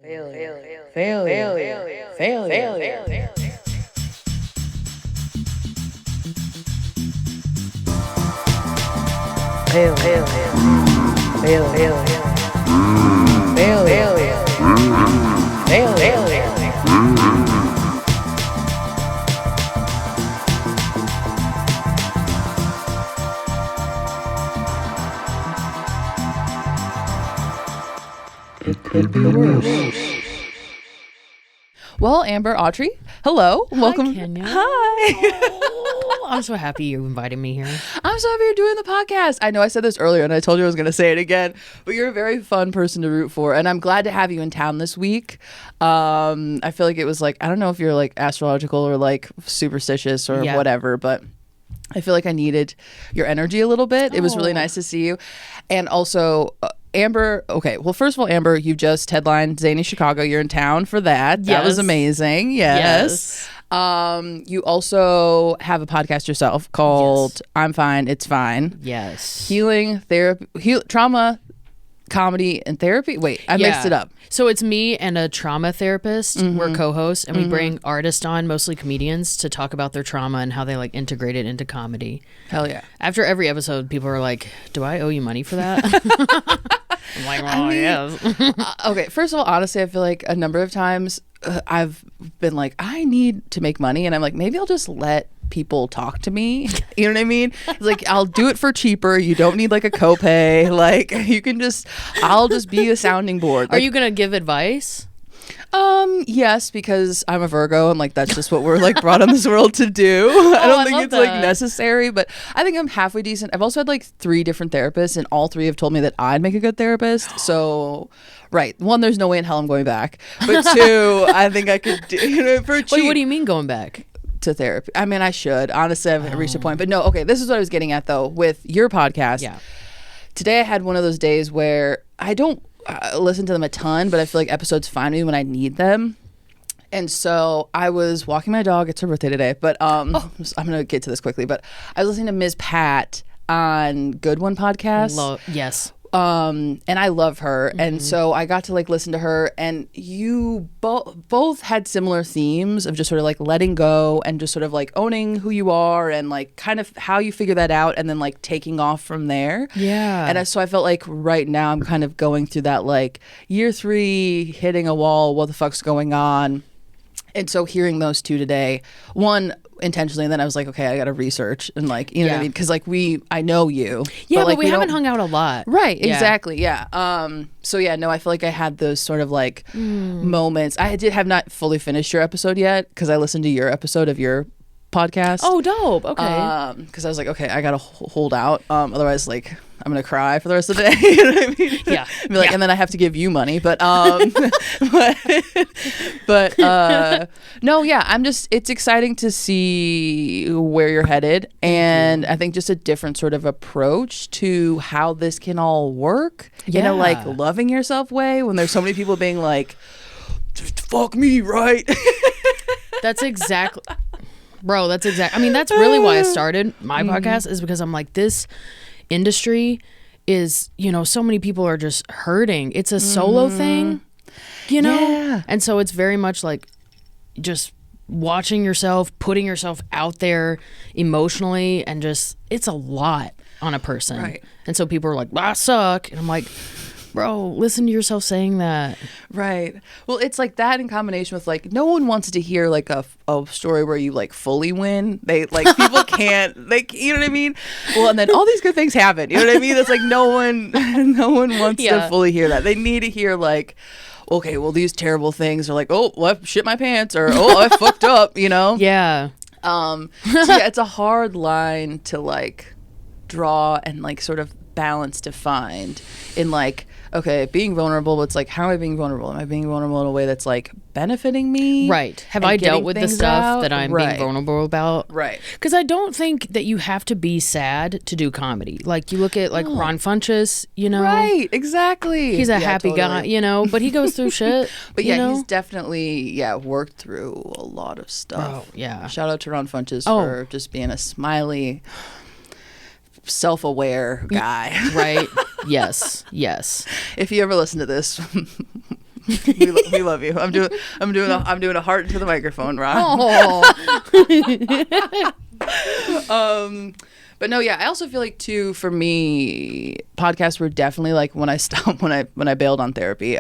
Failure. Failure. Failure. It could be worse. Well, Amber Autry, hello. Welcome. Kenya. Hi. Oh, I'm so happy you invited me here. I'm so happy you're doing the podcast. I know I said this earlier and I told you I was going to say it again, but you're a very fun person to root for. And I'm glad to have you in town this week. I feel like it was like, I don't know if you're like astrological or like superstitious or whatever, but I feel like I needed your energy a little bit. It was really nice to see you. And also, Amber, okay, well, first of all, Amber, you just headlined Zany Chicago. You're in town for that. Yes. That was amazing. Yes. You also have a podcast yourself called I'm Fine, It's Fine. Yes. Healing, therapy, trauma, comedy, and therapy. Wait, I mixed it up. So it's me and a trauma therapist. We're co-hosts, and we bring artists on, mostly comedians, to talk about their trauma and how they like integrate it into comedy. Hell yeah. After every episode, people are like, do I owe you money for that? I'm like, well, yes. Okay, first of all, honestly, I feel like a number of times I've been like, I need to make money, and I'm like, maybe I'll just let people talk to me. You know what I mean? It's like, I'll do it for cheaper. You don't need like a copay. Like, you can just, I'll just be a sounding board. Are you gonna give advice? Yes, because I'm a Virgo and like that's just what we're like brought on this world to do. I don't think it's like necessary, but I think I'm halfway decent. I've also had like 3 different therapists and all 3 have told me that I'd make a good therapist. So, right. 1, there's no way in hell I'm going back. But 2, I think I could do for cheap. Wait, what do you mean going back? To therapy. I mean, I should. Honestly, I've reached a point. But no, okay, this is what I was getting at though with your podcast. Yeah. Today I had one of those days where I don't listen to them a ton, but I feel like episodes find me when I need them. And so I was walking my dog. It's her birthday today, but I'm gonna get to this quickly. But I was listening to Ms. Pat on Good One podcast. Yes. And I love her, and so I got to like listen to her, and you both had similar themes of just sort of like letting go and just sort of like owning who you are and like kind of how you figure that out and then like taking off from there. Yeah. And so I felt like right now I'm kind of going through that like year 3 hitting a wall. What the fuck's going on? And so hearing those 2 today, one intentionally, and then I was like, okay, I got to research and like, you know what I mean? Because like I know you. Yeah, but we haven't hung out a lot. Right, exactly, yeah. So yeah, no, I feel like I had those sort of like moments. I have not fully finished your episode yet because I listened to your episode of your podcast. Oh, dope. Okay. Because I was like, okay, I gotta hold out. Otherwise, like, I'm gonna cry for the rest of the day. You know what I mean? Yeah. Be like, and then I have to give you money. But no, yeah. It's exciting to see where you're headed, and I think just a different sort of approach to how this can all work in a like loving yourself way. When there's so many people being like, just fuck me, right? That's exactly. Bro, that's exactly. I mean, that's really why I started my podcast, is because I'm like, this industry is, so many people are just hurting. It's a solo thing, Yeah. And so it's very much like just watching yourself, putting yourself out there emotionally, and just, it's a lot on a person. Right. And so people are like, I suck. And I'm like, bro, listen to yourself saying that. Right. Well, it's like that in combination with like, no one wants to hear like a story where you like fully win. They like, people can't, like, you know what I mean? Well, and then all these good things happen. You know what I mean? It's like no one wants to fully hear that. They need to hear like, okay, well, these terrible things are like, oh, well, I shit my pants, or oh, I fucked up, Yeah. So yeah, it's a hard line to like draw and like sort of balance to find in like, okay, being vulnerable, but it's like, how am I being vulnerable? Am I being vulnerable in a way that's like benefiting me? Right. Have I dealt with the stuff that I'm being vulnerable about? Right. Because I don't think that you have to be sad to do comedy. Like, you look at like Ron Funches, Right, exactly. He's a happy guy, but he goes through shit. But he's definitely, worked through a lot of stuff. Oh, yeah. Shout out to Ron Funches for just being a smiley, self-aware guy. Right. Yes. If you ever listen to this, We love you. I'm doing a heart to the microphone, Ron. Oh. But no, yeah, I also feel like too, for me, podcasts were definitely like when I stopped, when I bailed on therapy.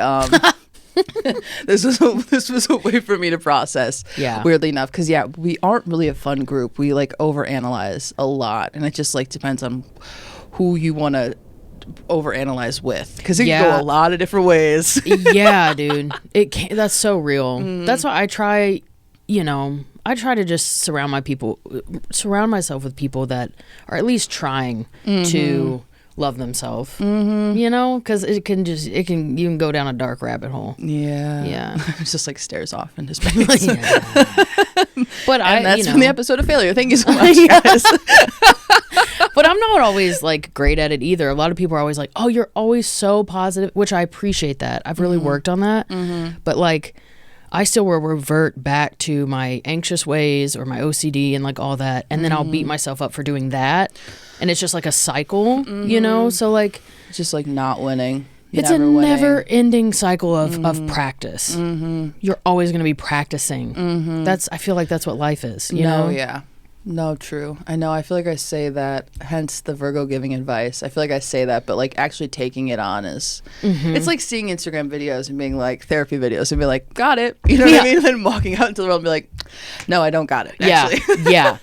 This was a way for me to process. Yeah. Weirdly enough, because we aren't really a fun group. We like overanalyze a lot, and it just like depends on who you want to overanalyze with, because it can go a lot of different ways. Yeah, dude. That's so real. That's why I try. I try to just surround myself with people that are at least trying to love themselves. Because you can go down a dark rabbit hole. Yeah. It's just like stares off into space. But that's from the episode of Failure. Thank you so much, guys. But I'm not always like great at it either. A lot of people are always like, "Oh, you're always so positive," which I appreciate that. I've really worked on that. But like, I still will revert back to my anxious ways or my OCD and like all that, and then I'll beat myself up for doing that, and it's just like a cycle, So like, it's just like not winning. It's a never-ending cycle of practice. You're always going to be practicing. I feel like that's what life is. You know? Yeah. No, true. I know. I feel like I say that, hence the Virgo giving advice. I feel like I say that, but like actually taking it on is, it's like seeing Instagram videos and being like therapy videos and be like, got it. You know what I mean? And then walking out into the world and be like, no, I don't got it. Actually. Yeah.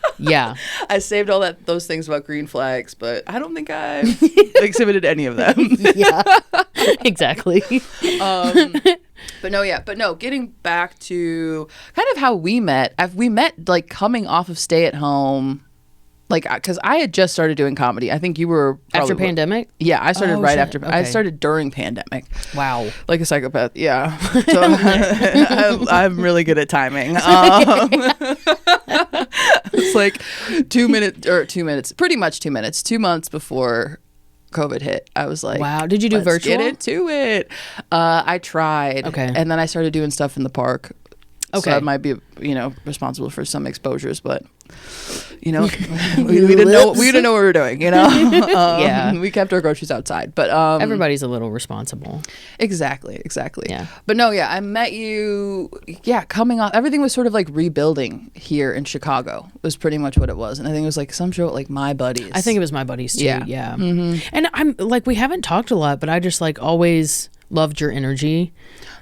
I saved all those things about green flags, but I don't think I've exhibited any of them. Yeah, exactly. But no, getting back to kind of how we met. We met like coming off of stay at home, like because I had just started doing comedy. I think you were after pandemic. Yeah, I started right after. Okay. I started during pandemic. Wow, like a psychopath. Yeah, so I'm really good at timing. It's like 2 minutes, pretty much 2 minutes, 2 months before COVID hit. I was like, wow. Did you do virtual? Get into it. I tried. Okay. And then I started doing stuff in the park. Okay. So I might be, responsible for some exposures, but we didn't know what we were doing, Yeah. We kept our groceries outside, but everybody's a little responsible. Exactly. Yeah. But no, I met you, coming off, everything was sort of like rebuilding here in Chicago was pretty much what it was. And I think it was like some show like My Buddies. I think it was My Buddies too. Yeah. Mm-hmm. And I'm like, we haven't talked a lot, but I just like always loved your energy.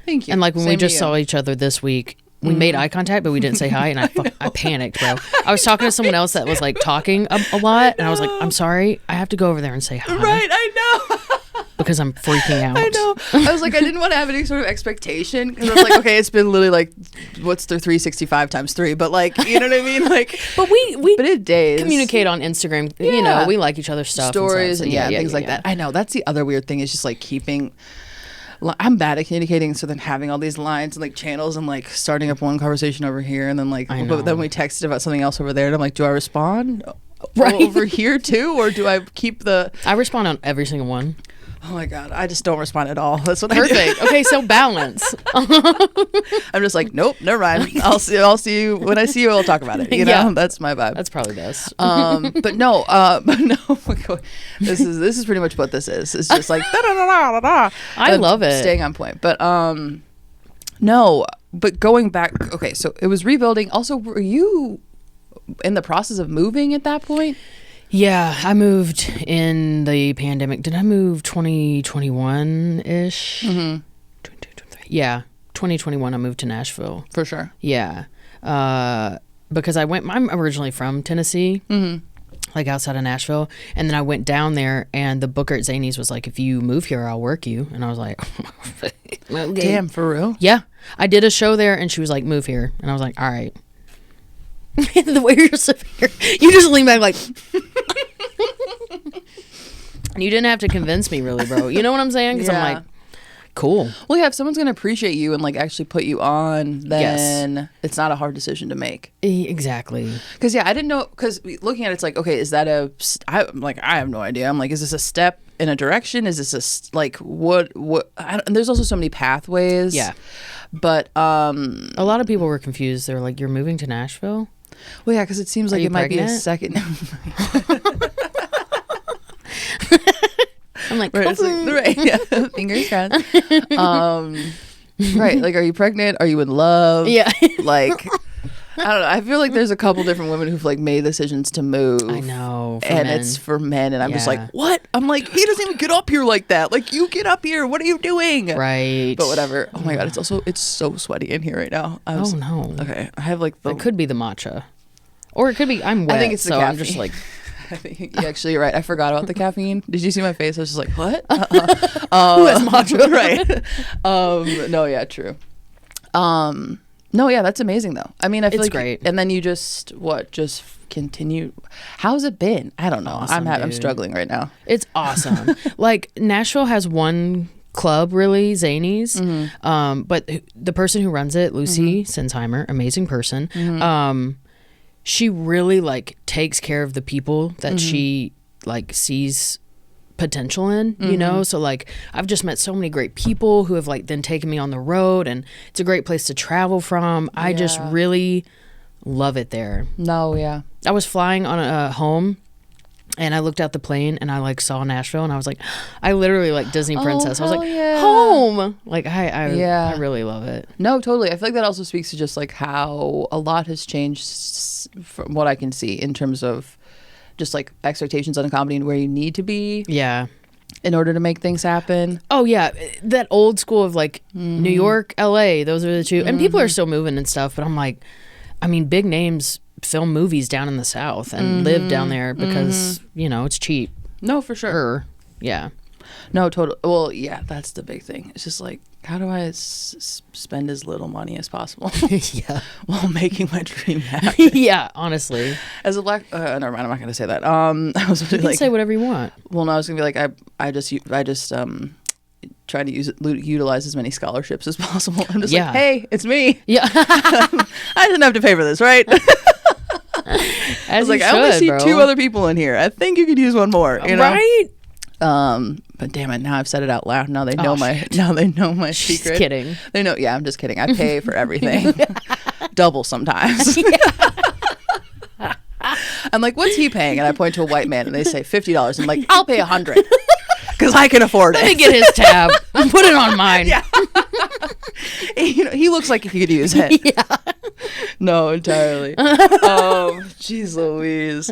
Thank you. And like when Same we just to you. saw each other this week, we made eye contact, but we didn't say hi, and I panicked, bro. I was talking to someone else that was like talking a lot, and I was like, I'm sorry, I have to go over there and say hi. Right, I know. Because I'm freaking out. I know. I was like, I didn't want to have any sort of expectation, because I was like, okay, it's been literally like, what's the 365 times 3? But like, you know what I mean? Like, but we it days. Communicate on Instagram. We like each other's stuff, stories, and things like that. I know. That's the other weird thing, is just like keeping. I'm bad at communicating, so then having all these lines and like channels and like starting up one conversation over here, and then like, but then we texted about something else over there, and I'm like, do I respond over here too, or do I keep the? I respond on every single one. Oh my god, I just don't respond at all. That's what Perfect. I do. Okay, so balance. I'm just like, nope, never mind. I'll see you when I see you. I'll talk about it. That's my vibe. That's probably best. But no. This is pretty much what this is. It's just like I love it. Staying on point. But no. But going back. Okay, so it was rebuilding. Also, were you in the process of moving at that point? Yeah, I moved in the pandemic. Did I move 2021-ish? Mm-hmm. Yeah, 2021 I moved to Nashville. For sure. Yeah. Because I'm originally from Tennessee, like outside of Nashville. And then I went down there, and the booker at Zany's was like, if you move here, I'll work you. And I was like, okay. Damn, for real? Yeah. I did a show there, and she was like, move here. And I was like, all right. The way you're sitting here, you just lean back like, and you didn't have to convince me, really, bro. You know what I'm saying? Because I'm like, cool. Well, if someone's gonna appreciate you and like actually put you on, then it's not a hard decision to make. Exactly. Because I didn't know. Because looking at it, it's like, okay, is that I have no idea. I'm like, is this a step in a direction? Is this what? And there's also so many pathways. Yeah. But a lot of people were confused. They were like, "You're moving to Nashville?" Well, yeah, because it seems like it might be a second. I'm like, right, yeah, fingers crossed. Right. Like, are you pregnant? Are you in love? Yeah. Like, I don't know. I feel like there's a couple different women who've like made decisions to move. I know. And it's for men. And I'm just like, Yeah. what? I'm like, he doesn't even get up here like that. Like, you get up here. What are you doing? Right. But whatever. Oh my God. It's so sweaty in here right now. Oh no. Okay. I have like It could be the matcha. Or it could be I'm wet. I think it's the so caffeine. I'm just like I think actually you're right. I forgot about the caffeine. Did you see my face? I was just like, what? who has matcha? Right. No, yeah, true. No, yeah, that's amazing though. I mean, I feel It's like great. And then you just continue. How's it been? I don't know. Awesome, I'm dude. struggling right now. It's awesome. Like Nashville has one club really, Zanies. But the person who runs it, Lucy Sinsheimer, amazing person. She really like takes care of the people that she like sees potential in, you know? So like I've just met so many great people who have like then taken me on the road, and it's a great place to travel from. I just Yeah. really love it there. No, yeah. I was flying on a home, and I looked out the plane and I like saw Nashville, and I was like, I literally like Disney princess. I was hell like, yeah. home. Like I Yeah. really love it. No, totally. I feel like that also speaks to just like how a lot has changed from what I can see in terms of just like expectations on a comedy and where you need to be Yeah. in order to make things happen. Oh yeah, that old school of like New York, LA, those are the two. And people are still moving and stuff, but I'm like, I mean, big names film movies down in the South and live down there because, you know, it's cheap. No, for sure. Yeah. No, totally. Well, yeah, that's the big thing. It's just like, how do I spend as little money as possible Yeah. while making my dream happen? Yeah, honestly. As a black, never mind. I'm not gonna say that. I was You can like, say whatever you want. well, no, I was gonna be like, I just try to utilize as many scholarships as possible. I'm just Yeah. like, hey, it's me. Yeah. I didn't have to pay for this, right? I was like, I only see 2 other people in here. I think you could use one more. You know? Right? But damn it, now I've said it out loud. Now they know shit. now they know my She's secret. kidding. They know. Yeah, I'm just kidding. I pay for everything, double sometimes. I'm like, what's he paying? And I point to a white man, and they say $50. I'm like, I'll pay $100 because I can afford it. Let me get his tab. Put it on mine. Yeah. You know, he looks like he could use it. Yeah. No, entirely. Jeez Louise.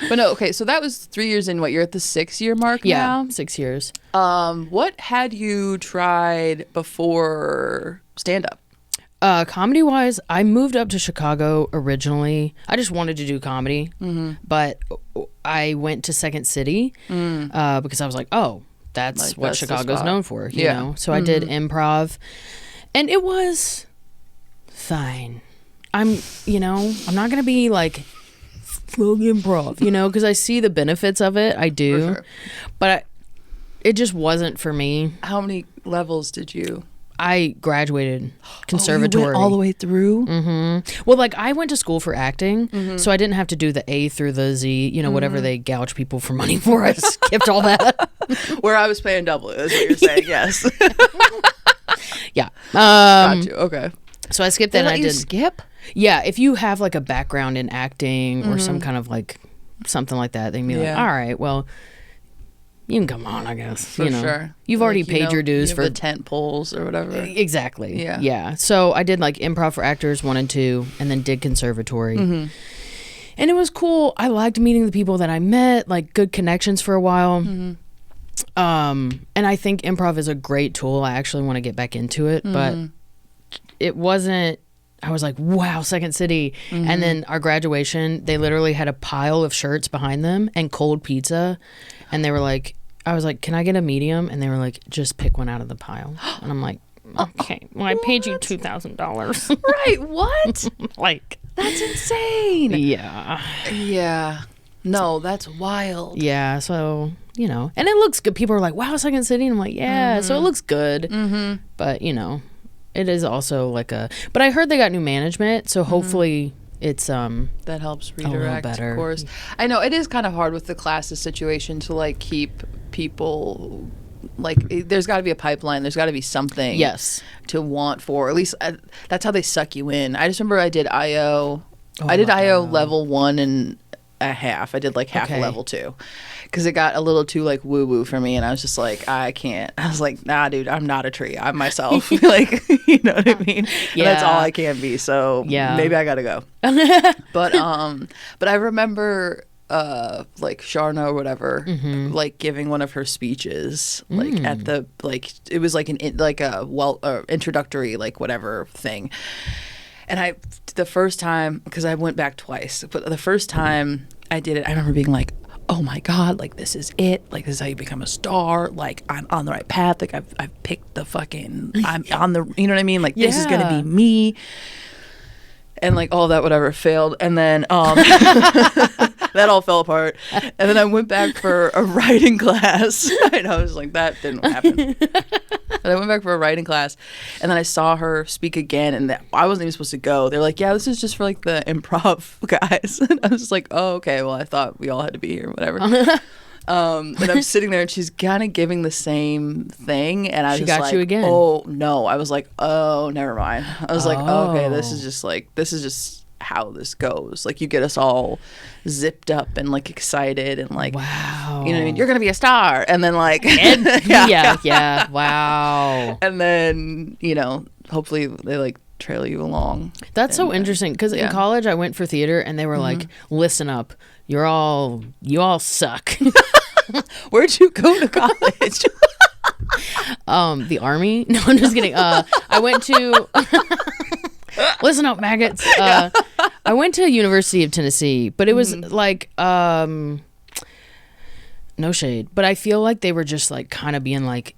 But no, okay, so that was 3 years in. What, you're at the 6-year mark Yeah. now? 6 years. What had you tried before stand-up? Comedy wise, I moved up to Chicago originally. I just wanted to do comedy, but I went to Second City because I was like, oh, that's Like, what that's the Chicago's spot. known for, you Yeah. know? So I did improv, and it was fine. I'm not going to be like, full improv, you know, because I see the benefits of it. I do. For sure. But it just wasn't for me. How many levels did you? I graduated Oh, conservatory. you went all the way through? Well, like I went to school for acting, so I didn't have to do the A through the Z, you know, whatever they gouge people for money for. I skipped all that. Where I was paying double is what you're saying, yes. Yeah. Got you, okay. So I skipped that They and let I you did. skip? Yeah, if you have like a background in acting or some kind of like something like that, they can be like, Yeah. all right, well, you can come on, I guess. For you know, sure. You've already Like, you paid know, your dues you have for the tent poles or whatever. Exactly. Yeah. Yeah. So I did like improv for actors 1 and 2, and then did conservatory. And it was cool. I liked meeting the people that I met, like good connections for a while. And I think improv is a great tool. I actually want to get back into it, but it wasn't. I was like, wow, Second City. And then our graduation, they literally had a pile of shirts behind them and cold pizza. And they were like, I was like, can I get a medium? And they were like, just pick one out of the pile. And I'm like, okay, well, I paid you $2,000. Right, what? Like, That's insane. yeah. Yeah. No, that's wild. Yeah. So, you know, and it looks good. People are like, wow, Second City. And I'm like, yeah. So it looks good. But, you know, it is also like but I heard they got new management. So hopefully it's, That helps little redirect, better. of course. I know it is kind of hard with the classes situation to like keep people like there's got to be a pipeline. There's got to be something yes. to want for. At least that's how they suck you in. I just remember I did IO. Oh I did my IO God. level 1 and a half. I did like half Okay. a level 2 because it got a little too like woo woo for me, and I was just like, I can't. I was like, nah, dude, I'm not a tree. I'm myself. Like, you know what I mean? And that's all Yeah. I can be. So Yeah. maybe I gotta go. But I remember like Sharna or whatever, like giving one of her speeches, like at the like it was like a introductory like whatever thing. And the first time, because I went back twice, but the first time I did it, I remember being like, oh my God, like this is it. Like this is how you become a star. Like I'm on the right path. Like I've picked the fucking, I'm on the, you know what I mean? Like this is going to Yeah. be me. And like all that whatever failed. And then that all fell apart. And then I went back for a writing class. And I was like, that didn't happen. And I went back for a writing class, and then I saw her speak again, and I wasn't even supposed to go. They're like, yeah, this is just for like the improv guys. And I was just like, oh, okay, well, I thought we all had to be here, whatever. And I'm sitting there, and she's kind of giving the same thing, and I She was got like, you again. oh, no. I was like, oh, never mind. I was like, oh, okay, this Oh. is just how this goes. Like, you get us all zipped up and like excited and like, Wow. you know what I mean? You're going to be a star. And then like, Yeah. Wow. and then, you know, hopefully they like trail you along. That's so interesting because yeah. in college I went for theater and they were like, listen up, you all suck. Where'd you go to college? The army? No, I'm just kidding. I went to listen up, maggots. I went to University of Tennessee, but it was like no shade, but I feel like they were just like kind of being like,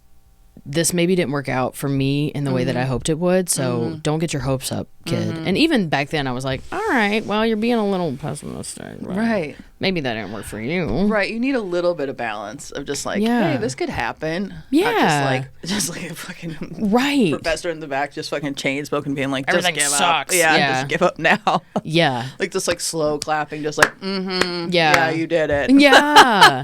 this maybe didn't work out for me in the way that I hoped it would, so don't get your hopes up, kid. And even back then I was like, all right, well, you're being a little pessimistic, but Right. maybe that didn't work for you. Right. You need a little bit of balance of just like, Yeah. hey, this could happen. Not Yeah. just like a fucking Right. professor in the back just fucking chain smoking being like, just Everything give sucks. up. Yeah, Yeah. just give up now. Yeah. Like just like slow clapping, just like, Yeah. yeah, you did it. Yeah.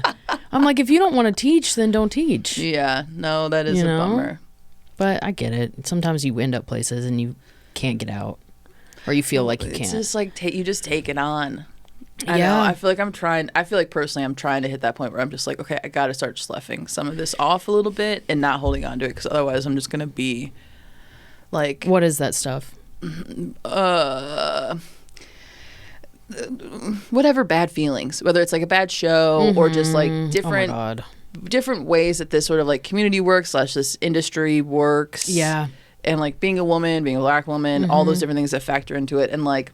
I'm like, if you don't want to teach, then don't teach. Yeah, no, that is You a know? bummer. But I get it. Sometimes you end up places and you can't get out, or you feel like you It's can't. just like you just take it on. I Yeah. know. I feel like personally I'm trying to hit that point where I'm just like, okay, I got to start sloughing some of this off a little bit and not holding on to it, because otherwise I'm just going to be like, What is that stuff? whatever bad feelings, whether it's like a bad show or just like Oh my different God. different ways that this sort of like community works / this industry works. Yeah. And like being a woman, being a black woman, all those different things that factor into it. And like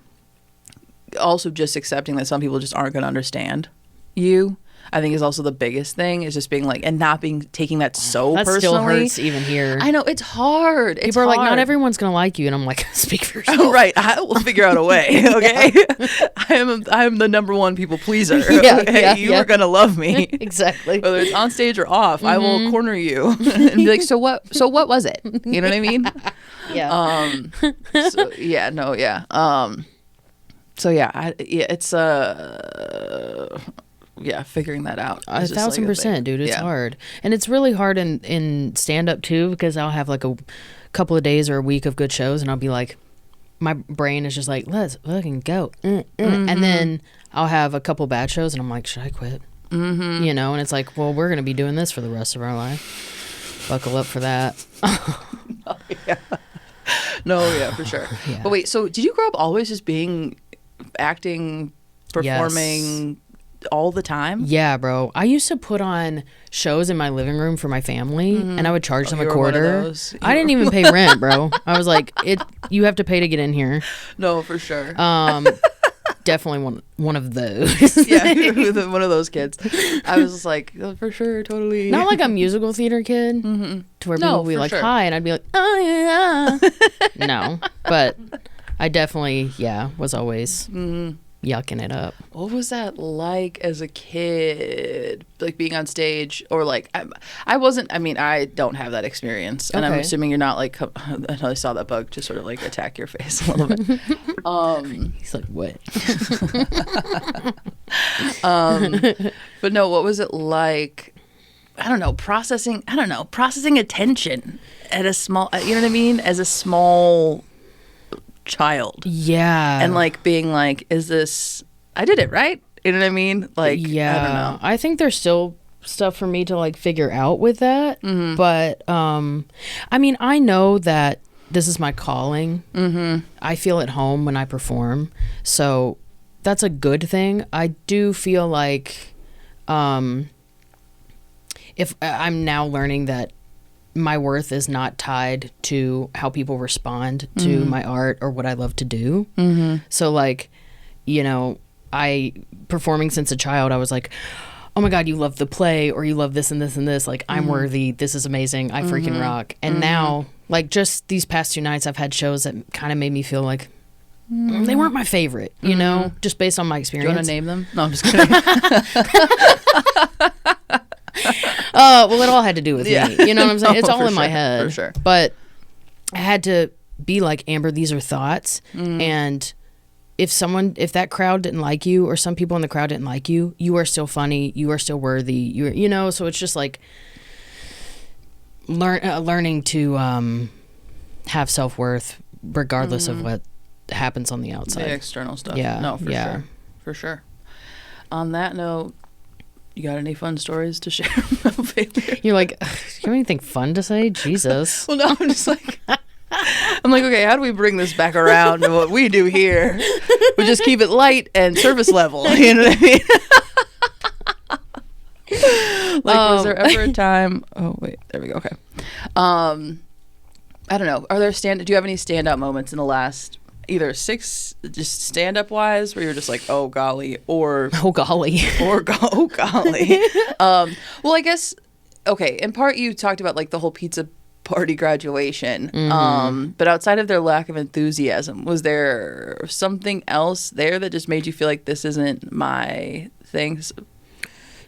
also just accepting that some people just aren't going to understand you, I think is also the biggest thing, is just being like, and not taking that so That personally. still hurts even here. I know, it's hard. People are like, not everyone's going to like you. And I'm like, speak for yourself. Oh, right. I will figure out a way. Okay. I am the number one people pleaser. Yeah, okay? yeah, You yeah. are going to love me. Exactly. Whether it's on stage or off, I will corner you and be like, so what was it? You know what I mean? Yeah. So yeah, no, yeah. So yeah, it's yeah, figuring that out. is just, like, 1,000%, thing. dude. It's Yeah. hard. And it's really hard in stand up too, because I'll have like a couple of days or a week of good shows and I'll be like, my brain is just like, let's fucking go. And then I'll have a couple bad shows and I'm like, should I quit? You know, and it's like, well, we're going to be doing this for the rest of our life. Buckle up for that. No, yeah, for sure. Yeah. But wait, so did you grow up always just being acting, performing all the time? Yeah, bro. I used to put on shows in my living room for my family and I would charge them you a were one of quarter. those. I didn't even pay rent, bro. I was like, you have to pay to get in here. No, for sure. Definitely one of those. Yeah, one of those kids. I was just like, oh, for sure, totally. Not like a musical theater kid to where No, people would be for like, sure. hi, and I'd be like, oh yeah. No, but I definitely, was always yucking it up. What was that like as a kid? Like being on stage, or like I wasn't. I mean, I don't have that experience, and I'm Okay. assuming you're not like. I know I saw that bug just sort of like attack your face a little bit. He's like, what? But no, what was it like? I don't know, processing attention at a small. You know what I mean? As a small child. Yeah. And like being like, is this, I did it right? You know what I mean? Like, yeah, I don't know. I think there's still stuff for me to like figure out with that. But I mean, I know that this is my calling. I feel at home when I perform, so that's a good thing. I do feel like if I'm now learning that my worth is not tied to how people respond to my art or what I love to do. So like, you know, I performing since a child, I was like, oh my God, you love the play, or you love this and this and this. Like, I'm worthy. This is amazing. I freaking rock. And now, like, just these past 2 nights, I've had shows that kind of made me feel like they weren't my favorite, you know, just based on my experience. Do you want to name them? No, I'm just kidding. Well, it all had to do with me. You know what I'm saying? It's all in my head. For sure. But I had to be like, Amber, these are thoughts. And if that crowd didn't like you, or some people in the crowd didn't like you, you are still funny. You are still worthy. You know, so it's just like learning to have self-worth regardless of what happens on the outside. The external stuff. Yeah. No, for sure. For sure. On that note, you got any fun stories to share about failure? You're like, you have anything fun to say? Jesus. Well, no, I'm just like, okay, how do we bring this back around to what we do here? We just keep it light and service level. You know what I mean? Like, was there ever a time? Oh, wait, there we go. Okay. I don't know. Do you have any standout moments in the last either 6, just stand-up wise, where you're just like, oh golly, or Oh golly. oh golly. Well, I guess, okay, in part you talked about like the whole pizza party graduation, but outside of their lack of enthusiasm, was there something else there that just made you feel like this isn't my thing?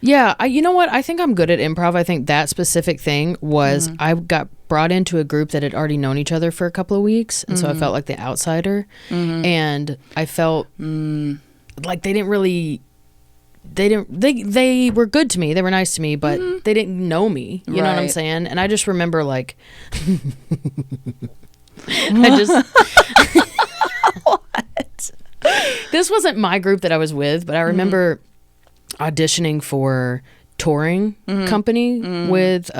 Yeah, you know what? I think I'm good at improv. I think that specific thing was I got brought into a group that had already known each other for a couple of weeks, and so I felt like the outsider, and I felt like they were good to me. They were nice to me, but they didn't know me. You know what I'm saying? And I just remember like, what? This wasn't my group that I was with, but I remember auditioning for touring company with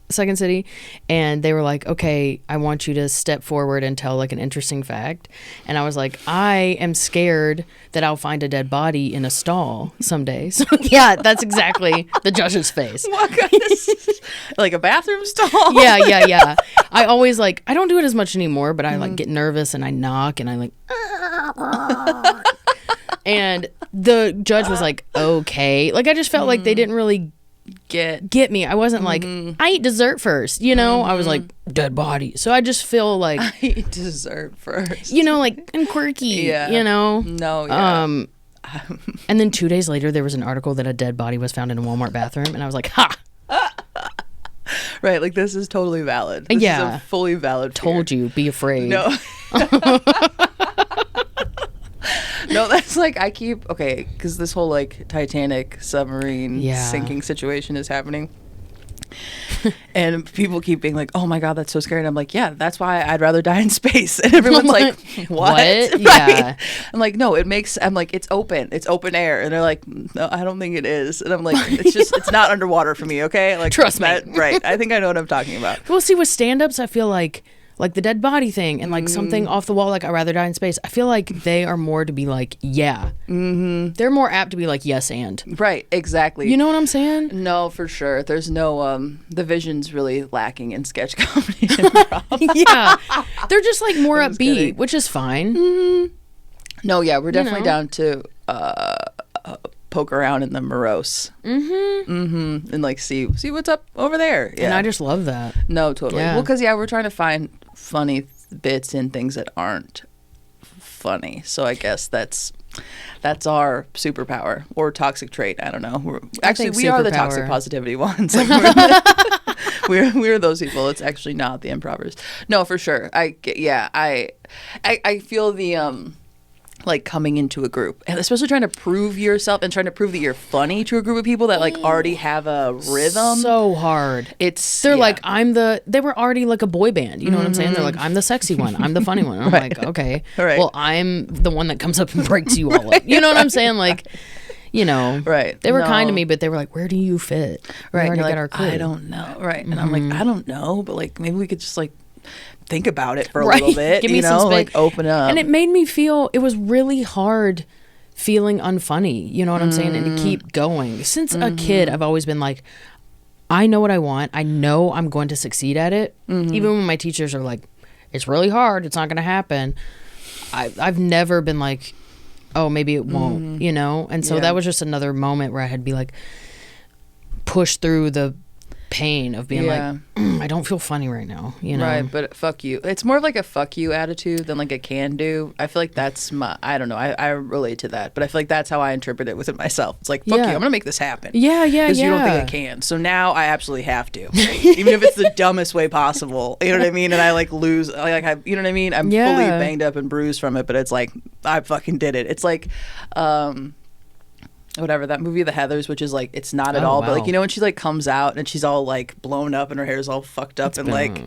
Second City, and they were like, okay, I want you to step forward and tell like an interesting fact. And I was like, I am scared that I'll find a dead body in a stall someday. So yeah, that's exactly the judge's face. What kind of, like a bathroom stall? Yeah. I always like, I don't do it as much anymore, but I like get nervous and I knock and I like and the judge was like, okay. Like, I just felt like they didn't really get me. I wasn't like, I eat dessert first, you know? I was like, dead body. So I just feel like, I eat dessert first. you know, like, I'm quirky, you know? No, yeah. And then 2 days later, there was an article that a dead body was found in a Walmart bathroom. And I was like, ha! Right, like, this is totally valid. This is a fully valid fear. Told you, be afraid. No. No, that's like, okay, because this whole like Titanic submarine sinking situation is happening. And people keep being like, oh my God, that's so scary. And I'm like, yeah, that's why I'd rather die in space. And everyone's like, what? Right? Yeah. I'm like, no, I'm like, it's open air. And they're like, no, I don't think it is. And I'm like, it's not underwater for me, okay? Like, trust me. Right. I think I know what I'm talking about. Well, see, with stand-ups, I feel like the dead body thing and like something off the wall, like I'd rather die in space. I feel like they are more to be like, yeah. They're more apt to be like, yes, and. Right, exactly. You know what I'm saying? No, for sure. There's no, the vision's really lacking in sketch comedy. Yeah. They're just like more upbeat, kidding. Which is fine. No, yeah, we're definitely down to poke around in the morose. And like see what's up over there. Yeah. And I just love that. No, totally. Yeah. Well, because we're trying to find funny bits in things that aren't funny. So I guess that's our superpower or toxic trait. I don't know. We are the toxic positivity ones. Like we're those people. It's actually not the improvers. No, for sure. I feel the like coming into a group, and especially trying to prove yourself and trying to prove that you're funny to a group of people that like already have a rhythm. So hard. They're Like, they were already like a boy band. You know what I'm saying? They're like, I'm the sexy one. I'm the funny one. And I'm like, okay, Right. well, I'm the one that comes up and breaks you all up. You know what I'm saying? Like, you know, Right. They were kind to No. me, but they were like, where do you fit? We Right. already You're got like, our clue. I don't know. Right. And I'm like, I don't know, but like maybe we could just like think about it for a Right. little bit. Give me you some know, space. like open up. And it made me feel, it was really hard feeling unfunny. You know what I'm saying? And to keep going. Since a kid, I've always been like, I know what I want. I know I'm going to succeed at it. Even when my teachers are like, it's really hard. It's not going to happen. I've never been like, oh, maybe it won't, you know? And so that was just another moment where I had to be like, push through the pain of being like, I don't feel funny right now, you know? Right, but fuck you. It's more of like a fuck you attitude than like a can do. I feel like that's I don't know. I relate to that, but I feel like that's how I interpret it within myself. It's like, fuck you. I'm going to make this happen. Yeah. Because you don't think I can. So now I absolutely have to. Even if it's the dumbest way possible. You know what I mean? And I like lose, you know what I mean? I'm fully banged up and bruised from it, but it's like, I fucking did it. It's like, whatever, that movie The Heathers, which is like, it's not at all, but like, you know when she like comes out and she's all like blown up and her hair's all fucked up, and like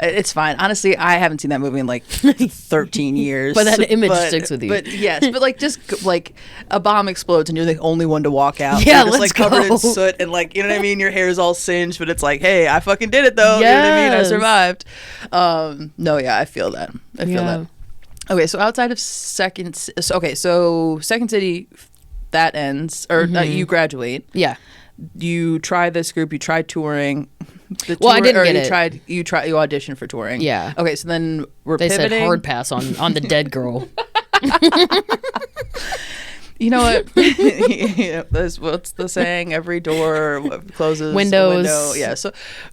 it's fine. Honestly, I haven't seen that movie in like 13 years, but that image sticks with you. But yes, but like just like a bomb explodes and you're the only one to walk out. Yeah, you're just let's like covered go. in soot and like, you know what I mean, your hair's all singed, but it's like, hey, I fucking did it though. You know what I mean, I survived. No, yeah, I feel that. That. Okay, so outside of Second City, that ends, or you graduate. Yeah. You try this group. You tried touring. I didn't get it. You auditioned for touring. Yeah. Okay, so then They pivoting. said hard pass on the dead girl. You know what? What's the saying? Every door closes. Windows. A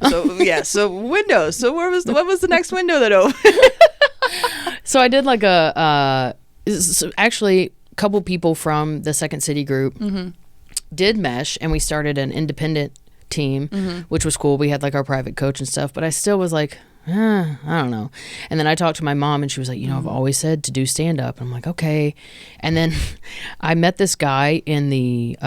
window. Yeah. So windows. So what was the next window that opened? So I did like actually a couple people from the Second City group did mesh, and we started an independent team, which was cool. We had like our private coach and stuff, but I still was like, I don't know. And then I talked to my mom, and she was like, you know, I've always said to do stand up. I'm like, okay. And then I met this guy in the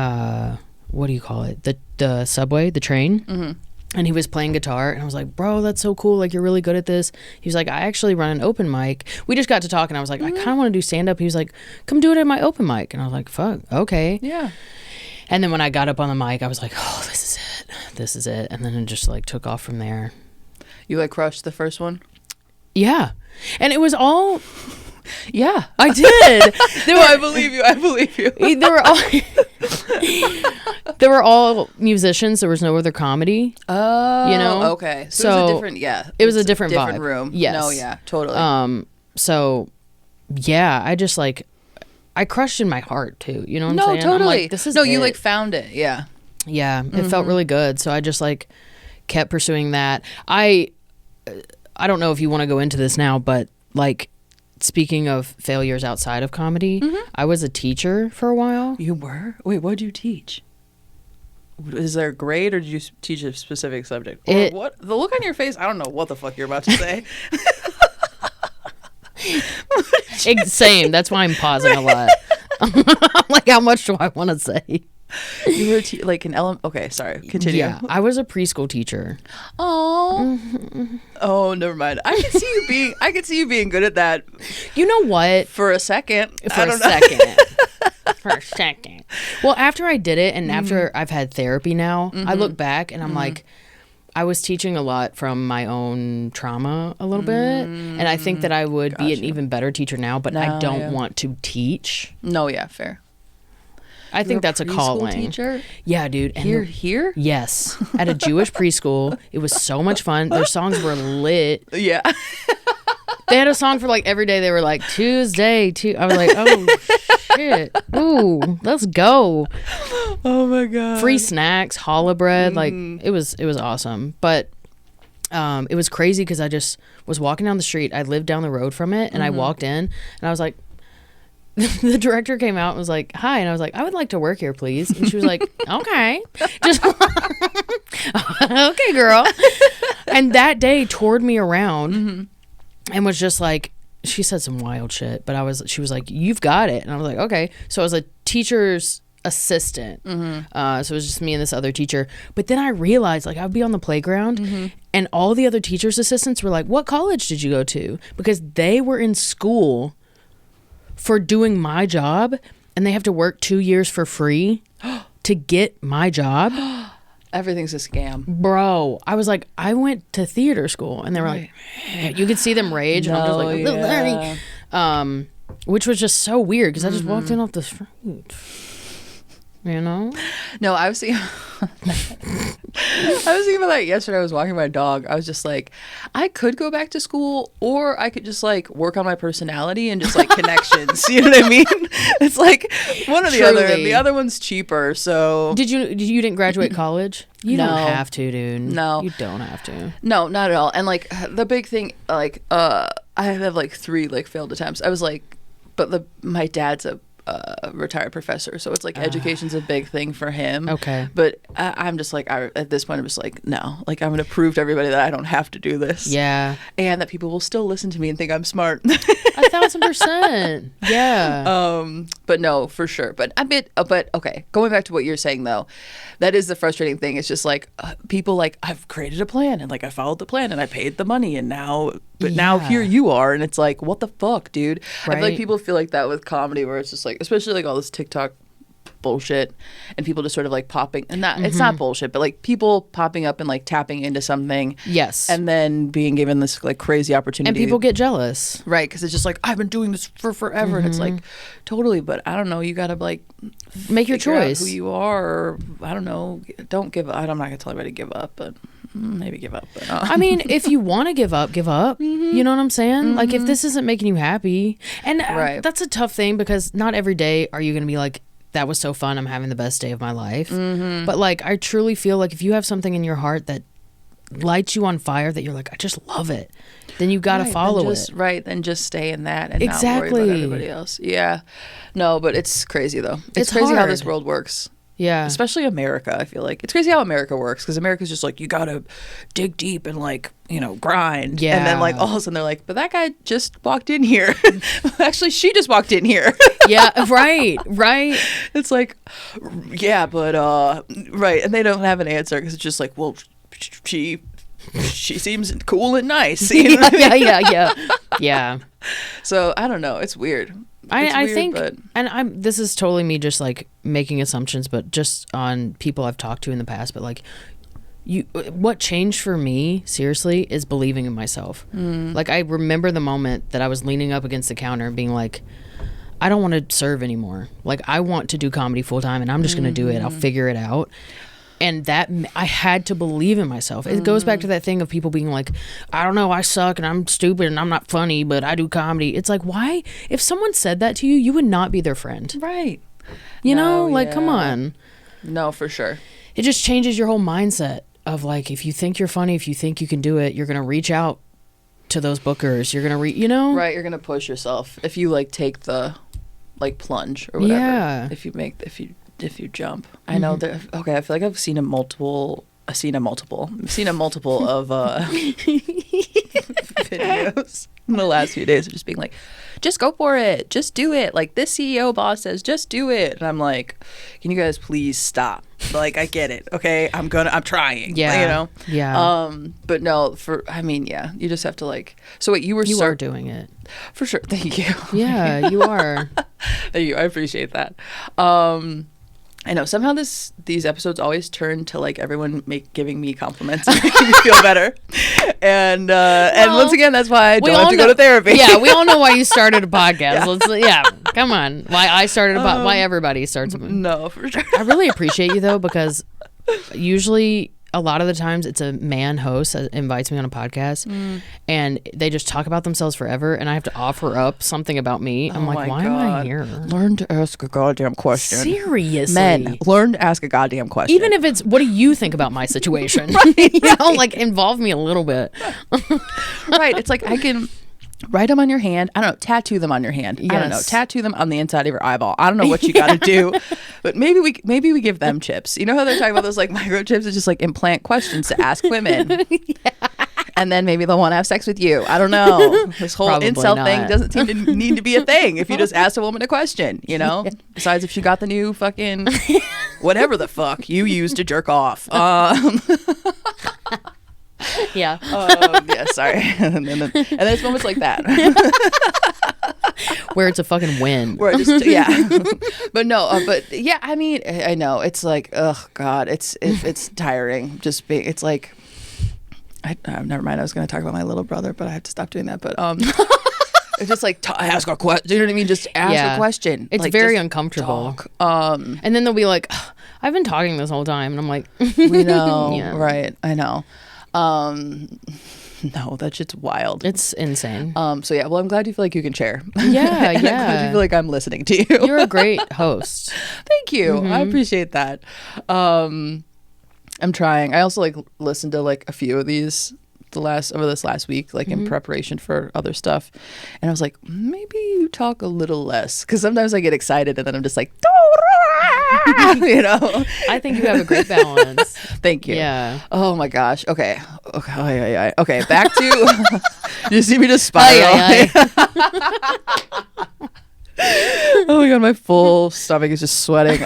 what do you call it? The subway, the train. And he was playing guitar, and I was like, bro, that's so cool. Like, you're really good at this. He was like, I actually run an open mic. We just got to talk, and I was like, I kind of want to do stand up. He was like, come do it at my open mic. And I was like, fuck, okay. Yeah. And then when I got up on the mic, I was like, oh, this is it. This is it. And then it just like took off from there. You like crushed the first one? Yeah. And it was all... Yeah, I did. I believe you. They were all musicians. There was no other comedy. Oh, you know. Okay. So it was a different. Yeah, it was a different vibe. Room. Yes. No. Yeah. Totally. So, yeah, I just like, I crushed in my heart too. You know what I'm saying? Totally. I'm like, this is you like found it. Yeah. Yeah. It felt really good. So I just like kept pursuing that. I don't know if you want to go into this now, but like, speaking of failures outside of comedy, I was a teacher for a while. You were? Wait, what did you teach? Is there a grade, or did you teach a specific subject? Or what? The look on your face, I don't know what the fuck you're about to say. Same. That's why I'm pausing a lot. I'm like, how much do I want to say? You were like an okay, sorry. Continue. Yeah, I was a preschool teacher. Oh. Oh, never mind. I could see you being good at that. You know what? For a second. For a second. Well, after I did it, and after I've had therapy now, I look back and I'm like, I was teaching a lot from my own trauma a little bit, and I think that I would be an even better teacher now, but I don't want to teach. No, yeah, fair. I think that's a calling. Teacher? Yeah, dude. And here? Yes. At a Jewish preschool. It was so much fun. Their songs were lit. Yeah. They had a song for like every day. They were like, Tuesday. I was like, oh, shit. Ooh, let's go. Oh, my God. Free snacks, challah bread. Like, it was awesome. But it was crazy because I just was walking down the street. I lived down the road from it, and I walked in, and I was like, the director came out and was like, hi. And I was like, I would like to work here, please. And she was like, okay. Just okay, girl. And that day toured me around and was just like, she said some wild shit, but she was like, you've got it. And I was like, okay. So I was a teacher's assistant. So it was just me and this other teacher. But then I realized, like, I'd be on the playground and all the other teachers' assistants were like, what college did you go to? Because they were in school for doing my job, and they have to work 2 years for free to get my job. Everything's a scam. Bro, I was like, I went to theater school, and they were like, you could see them rage, and I'm just like, which was just so weird because I just walked in off the street. You know? No, I was thinking about that yesterday. I was walking my dog. I was just like, I could go back to school, or I could just like work on my personality and just like connections. You know what I mean? It's like one or the other. And the other one's cheaper. So you didn't graduate college? You No. don't have to, dude. No. You don't have to. No, not at all. And like the big thing, like I have like 3 like failed attempts. I was like, but my dad's a retired professor, so it's like education's a big thing for him. Okay. But I'm just like, at this point I'm just like, no, like I'm gonna prove to everybody that I don't have to do this. Yeah. And that people will still listen to me and think I'm smart. 1,000%. Yeah. But no, for sure. But okay, going back to what you're saying though, that is the frustrating thing. It's just like people like, I've created a plan and like I followed the plan and I paid the money and now here you are, and it's like, what the fuck, dude? Right. I feel like people feel like that with comedy, where it's just like, especially like all this TikTok bullshit and people just sort of like popping, and it's not bullshit, but like people popping up and like tapping into something, Yes. and then being given this like crazy opportunity, And people get jealous. right? Because it's just like, I've been doing this for forever, and it's like, totally, but I don't know, you gotta like Make your figure out choice. who you are, or I don't know, don't give up. I'm not gonna tell anybody to give up, but maybe give up. But, I mean, if you want to give up, give up. You know what I'm saying? Like, if this isn't making you happy, and Right. that's a tough thing because not every day are you going to be like, that was so fun, I'm having the best day of my life. But like, I truly feel like if you have something in your heart that lights you on fire, that you're like, I just love it, then you got to follow it. Right, then just stay in that and not Exactly. worry about everybody else. Yeah. No, but it's crazy though. It's It's crazy how hard. this world works. Yeah. Especially America, I feel like. It's crazy how America works, because America's just like, you gotta dig deep and like, you know, grind. Yeah. And then like all of a sudden they're like, but that guy just walked in here. Actually, she just walked in here. Yeah. Right. Right. It's like, yeah, but right. And they don't have an answer, because it's just like, well, she seems cool and nice. You know what I mean? Yeah. So I don't know. It's weird. I weird, think, but and this is totally me just like making assumptions, but just on people I've talked to in the past, but like, what changed for me seriously is believing in myself. Like, I remember the moment that I was leaning up against the counter and being like, I don't want to serve anymore. Like, I want to do comedy full time, and I'm just going to do it. I'll figure it out. And that, I had to believe in myself. It goes back to that thing of people being like, I don't know, I suck and I'm stupid and I'm not funny, but I do comedy. It's like, why? If someone said that to you, you would not be their friend. right. You know, No, like, come yeah. on. No, for sure. It just changes your whole mindset of like, if you think you're funny, if you think you can do it, you're going to reach out to those bookers. You're going to, you know? Right, you're gonna push yourself if you like take the like plunge or whatever. Yeah. If you jump. I know that. Okay, I feel like I've seen a multiple of videos in the last few days of just being like, just go for it, just do it. Like, this CEO boss says, just do it, and I'm like, can you guys please stop? Like, I get it. Okay, I'm trying. Yeah. You know. Yeah. But no, yeah, you just have to like. So wait, you are doing it. for sure. Thank you. Yeah, you are. Thank you. I appreciate that. I know somehow these episodes always turn to like everyone giving me compliments and making me feel better, and once again that's why I don't have to go to therapy. Yeah, we all know why you started a podcast. Yeah, come on. Why I started why everybody starts. No, for sure. I really appreciate you though, because usually a lot of the times it's a man host that invites me on a podcast and they just talk about themselves forever, and I have to offer up something about me. I'm like, why am I here? Learn to ask a goddamn question. Seriously. Men, learn to ask a goddamn question. Even if it's, what do you think about my situation? You know, like, involve me a little bit. Right. It's like, I can write them on your hand. I don't know. Tattoo them on your hand. I don't know. Yes. Tattoo them on the inside of your eyeball. I don't know what you got to do, but maybe we give them chips. You know how they're talking about those like microchips? It's just like implant questions to ask women. And then maybe they'll want to have sex with you. I don't know. This whole Probably incel thing not. doesn't seem to need to be a thing if you just ask a woman a question, you know? Besides if she got the new fucking whatever the fuck you use to jerk off. Yeah. Yeah, sorry. And then it's moments like that. Where it's a fucking win. Where I just, yeah. But no, but yeah, I mean, I know. It's like, oh, God, it's tiring. Just being, it's like, never mind. I was going to talk about my little brother, but I have to stop doing that. But it's just like, ask a question. You know what I mean? Just ask a question. It's like, very uncomfortable. Talk. And then they'll be like, I've been talking this whole time. And I'm like, we know. Yeah. Right. I know. No, that shit's wild. It's insane. So yeah, well, I'm glad you feel like you can share. Yeah, I'm glad you feel like I'm listening to you. You're a great host. Thank you. I appreciate that. I'm trying. I also like listened to like a few of these over this last week, like in preparation for other stuff, and I was like, maybe you talk a little less, because sometimes I get excited and then I'm just like, you know. I think you have a great balance. Thank you. Yeah. Oh my gosh. Okay. Okay. Back to. You see me just spiral. Oh my God, my full stomach is just sweating.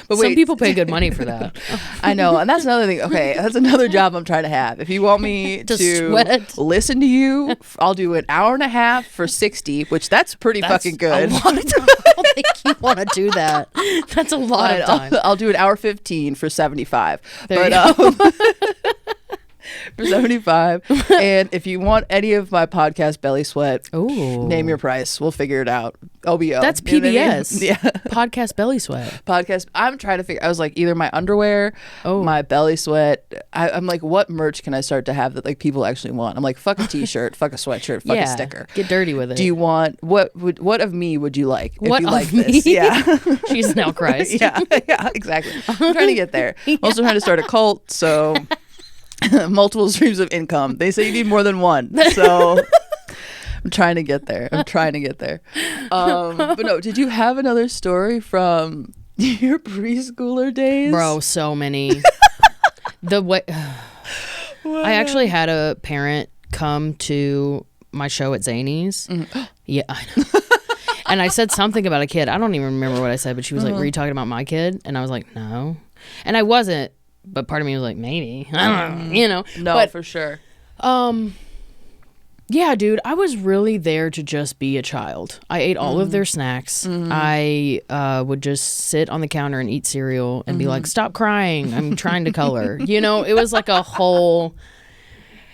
But Some people pay good money for that. I know, and that's another thing. Okay, that's another job I'm trying to have. If you want me to sweat. listen to you, I'll do an hour and a half for 60, which that's pretty fucking good. A lot of time. I don't think you want to do that. That's a lot of time. I'll do an hour 15 for 75. There you go. For 75. And if you want any of my podcast belly sweat, Ooh. name your price. We'll figure it out. OBO. That's You know what I mean? PBS. Yeah. Podcast belly sweat. Podcast. I'm trying to figure. I was like, either my underwear, my belly sweat. I'm like, what merch can I start to have that like people actually want? I'm like, fuck a t-shirt, fuck a sweatshirt, fuck a sticker. Get dirty with it. Do you want what of me would you like? What if you of like me? this? Yeah. Jesus now Christ. yeah, exactly. I'm trying to get there. I'm also trying to start a cult, so multiple streams of income. They say you need more than one, so I'm trying to get there. But no, did you have another story from your preschooler days? Bro, so many. The way I actually had a parent come to my show at Zany's. Yeah, I know. And I said something about a kid. I don't even remember what I said, but she was like, "Were you talking about my kid?" And I was like, "No," and I wasn't. But part of me was like, maybe. I don't know, you know. No, but, for sure. Yeah, dude, I was really there to just be a child. I ate all of their snacks. I would just sit on the counter and eat cereal and be like, stop crying. I'm trying to color. You know, it was like a whole...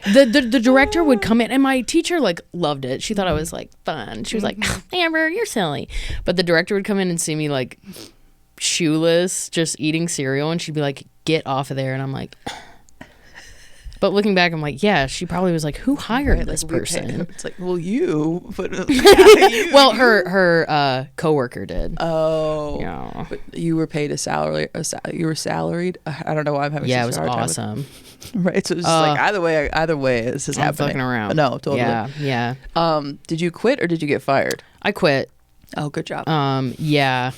The director would come in, and my teacher like loved it. She thought I was like fun. She was like, Amber, you're silly. But the director would come in and see me like shoeless, just eating cereal, and she'd be like, get off of there. And I'm like... But looking back, I'm like, yeah, she probably was like, who hired this person? It's like, well, you. But, well, her coworker did. Oh. Yeah. But you were paid a salary. You were salaried. I don't know why I'm having Yeah, it such was a hard time awesome. Right. So it's just like either way, this is I'm happening. fucking around. No, totally. Yeah. Did you quit or did you get fired? I quit. Oh, good job. Yeah.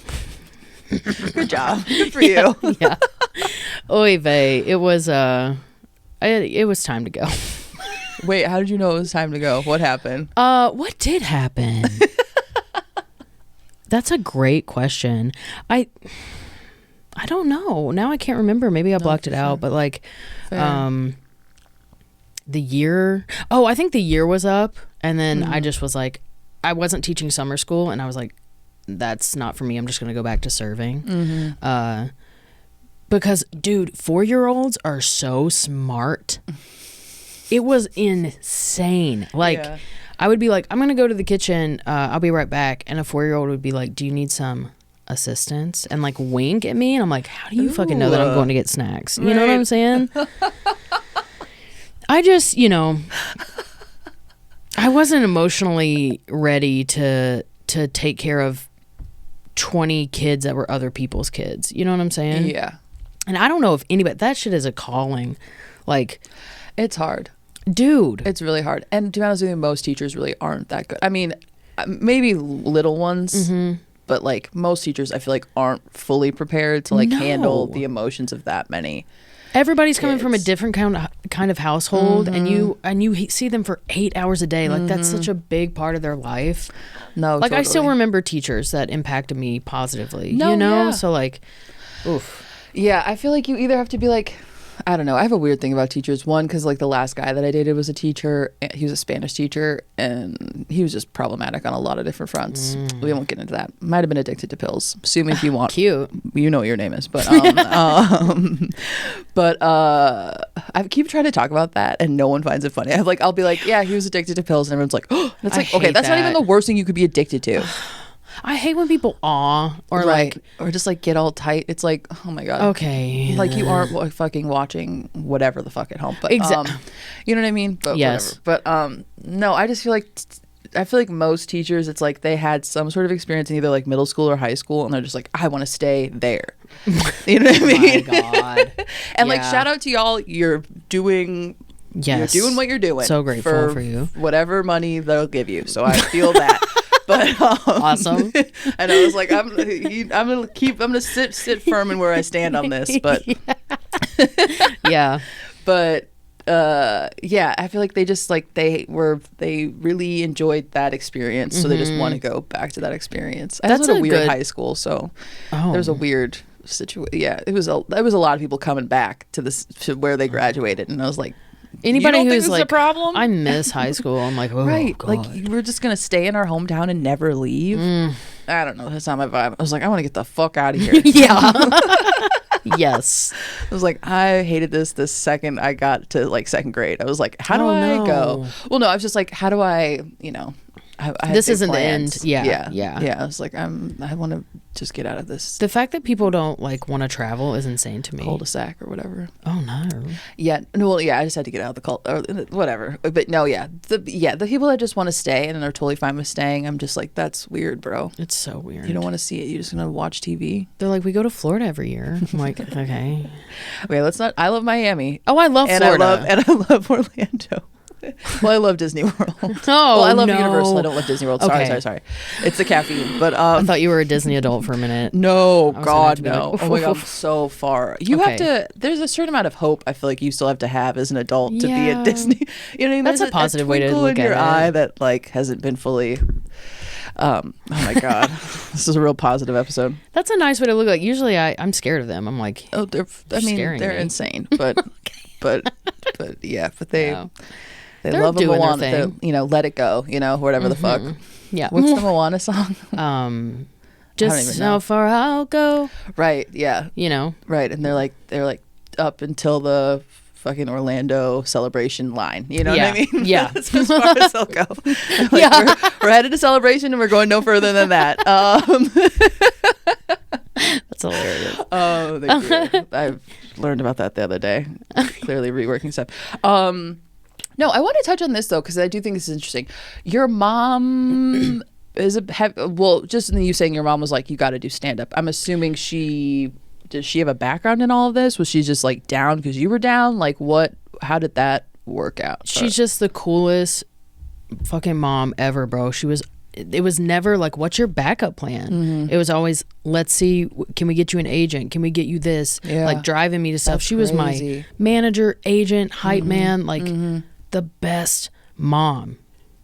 Good job. Good for you. Yeah. Oy vey. It was it was time to go. Wait, how did you know it was time to go? What happened? What did happen? That's a great question. I don't know. Now I can't remember. Maybe I blocked it out, but like the year. Oh, I think the year was up, and then I just was like, I wasn't teaching summer school, and I was like, that's not for me. I'm just going to go back to serving. Because, dude, 4-year-olds are so smart. It was insane. Like, I would be like, I'm going to go to the kitchen. I'll be right back. And a 4-year-old would be like, do you need some assistance? And, like, wink at me. And I'm like, how do you fucking know that I'm going to get snacks? You know what I'm saying? I just, I wasn't emotionally ready to take care of 20 kids that were other people's kids. You know what I'm saying? Yeah. And I don't know if anybody, that shit is a calling. Like, it's hard. Dude. It's really hard. And to be honest with you, most teachers really aren't that good. I mean, maybe little ones, but like most teachers I feel like aren't fully prepared to like handle the emotions of that many. everybody's coming from a kids. different kind of household, and you see them for 8 hours a day. Like that's such a big part of their life. No, Like I still totally. remember teachers that impacted me positively. No, you know, yeah. so like, oof. Yeah, I feel like you either have to be like, I don't know. I have a weird thing about teachers. One, because like the last guy that I dated was a teacher. He was a Spanish teacher, and he was just problematic on a lot of different fronts. We won't get into that. Might have been addicted to pills. Sue me if you want. Cute. You know what your name is, but I keep trying to talk about that, and no one finds it funny. I'll be like, yeah, he was addicted to pills, and everyone's like, oh, that's I like, okay, hate that's not even that. the worst thing you could be addicted to. I hate when people or like, or just like get all tight. It's like, oh my god, okay, like you aren't fucking watching whatever the fuck at home, but you know what I mean. But yes, whatever. But no, I just feel like most teachers, it's like they had some sort of experience in either like middle school or high school, and they're just like, I want to stay there. You know what I mean? my God. And like, Yeah. shout out to y'all. You're doing. Yes. You're doing what you're doing. So grateful for you. Whatever money they'll give you. So I feel that. But Awesome. And I was like, I'm gonna sit firm in where I stand on this. But Yeah. but yeah, I feel like they just like they really enjoyed that experience, so they just want to go back to that experience. I That's had a a weird good- high school, so Oh. there's a weird situation. Yeah, it was a lot of people coming back to where they graduated, and I was like, Anybody you don't think who's this is like, a problem? I miss high school. I'm like, oh, right, God. like we're just gonna stay in our hometown and never leave. I don't know, that's not my vibe. I was like, I want to get the fuck out of here. Yeah. Yes. I was like, I hated this the second I got to like second grade. I was like, how do Oh, I no. go? Well, no, I was just like, how do I, I had This big isn't the plans. end. Yeah, yeah. yeah. I was like, I want to just get out of this The fact that people don't like want to travel is insane to me. cul-de-sac or whatever. Oh no. Yeah, no, well, yeah, I just had to get out of the cult or whatever. But no, yeah, the people that just want to stay and are totally fine with staying, I'm just like, that's weird, bro. It's so weird. You don't want to see it. You're just gonna watch TV. They're like, we go to Florida every year. I'm like, okay. Okay, let's not. I love Miami. Oh, I love And Florida. I love Orlando. Well, I love Disney World. Oh, well, I love no. Universal. I don't love Disney World. Sorry, Okay. sorry. It's the caffeine. But I thought you were a Disney adult for a minute. no, gonna have God, to be no. like, Oh my God, I'm so far. You have Okay. to. There's a certain amount of hope. I feel like you still have to have as an adult to be Yeah. at Disney. You know what I mean? That's There's a positive way to twinkle look in your at it. eye that like hasn't been fully. Oh my God, this is a real positive episode. That's a nice way to look. Like usually, I'm scared of them. I'm like, Oh, I mean, scaring they're me. insane, but but yeah, but they. Yeah. They They're love a doing their Moana. thing. They're, Let It Go, whatever the fuck. yeah. What's the Moana song? Um, even just know. how far I'll go. Right, yeah, You know. right. And they're like up until the fucking Orlando celebration line. You know Yeah, what I mean? yeah. That's as far as they'll go. Like, Yeah. we're headed to celebration and we're going no further than that. That's hilarious. Oh, I learned about that the other day. Clearly reworking stuff. No, I want to touch on this though because I do think this is interesting. Your mom just in you saying your mom was like, you got to do stand up. I'm assuming does she have a background in all of this? Was she just like down because you were down? Like what? How did that work out? She's just the coolest fucking mom ever, bro. It was never like, what's your backup plan? Mm-hmm. It was always, let's see, can we get you an agent? Can we get you this? Yeah. Like driving me to stuff. That's She was crazy. my manager, agent, hype man, like the best mom.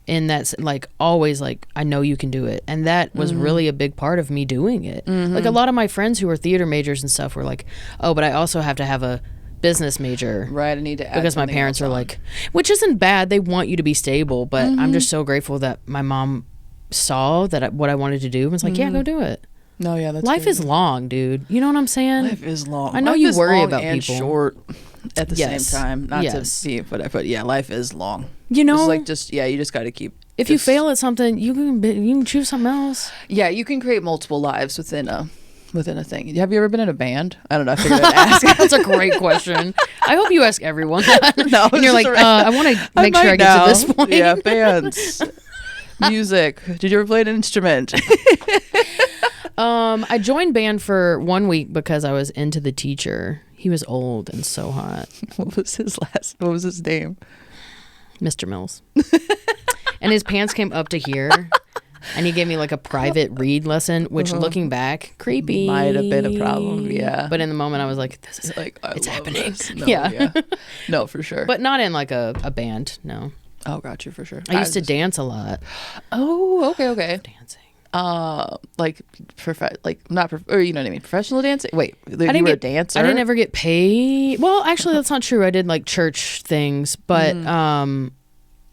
And that's like always like, I know you can do it. And that was really a big part of me doing it. Like a lot of my friends who are theater majors and stuff were like, oh, but I also have to have a business major. right. I need to add Because my something parents else are on. like, which isn't bad. They want you to be stable, but I'm just so grateful that my mom saw that what I wanted to do and was like, yeah, go do it. No, yeah, that's Life very is long, dude. You know what I'm saying? Life is long. I know Life you is worry long about and people. short at the Yes. same time. Not Yes. to be, but yeah, life is long. You know, It's like you just got to keep. if you just- fail at something, you can choose something else. yeah, you can create multiple lives within a thing. Have you ever been in a band? I don't know. I figured I'd ask. That's a great question. I hope you ask everyone that. No, and you're like, I want to make sure I get now. to this point. Yeah, bands, music. Did you ever play an instrument? I joined band for 1 week because I was into the teacher. He was old and so hot. What was his name? Mr. Mills. And his pants came up to here. And he gave me like a private read lesson, which looking back, creepy. Might have been a problem, yeah. But in the moment, I was like, "This is Like, it's love happening." this. No, Yeah. No, for sure. But not in like a band. No, oh, got you for sure. I used to dance a lot. Oh, okay. Dancing. Like not or you know what I mean, professional dancing. Wait, you were a dancer? I didn't ever get paid. Well, actually, that's not true. I did like church things, but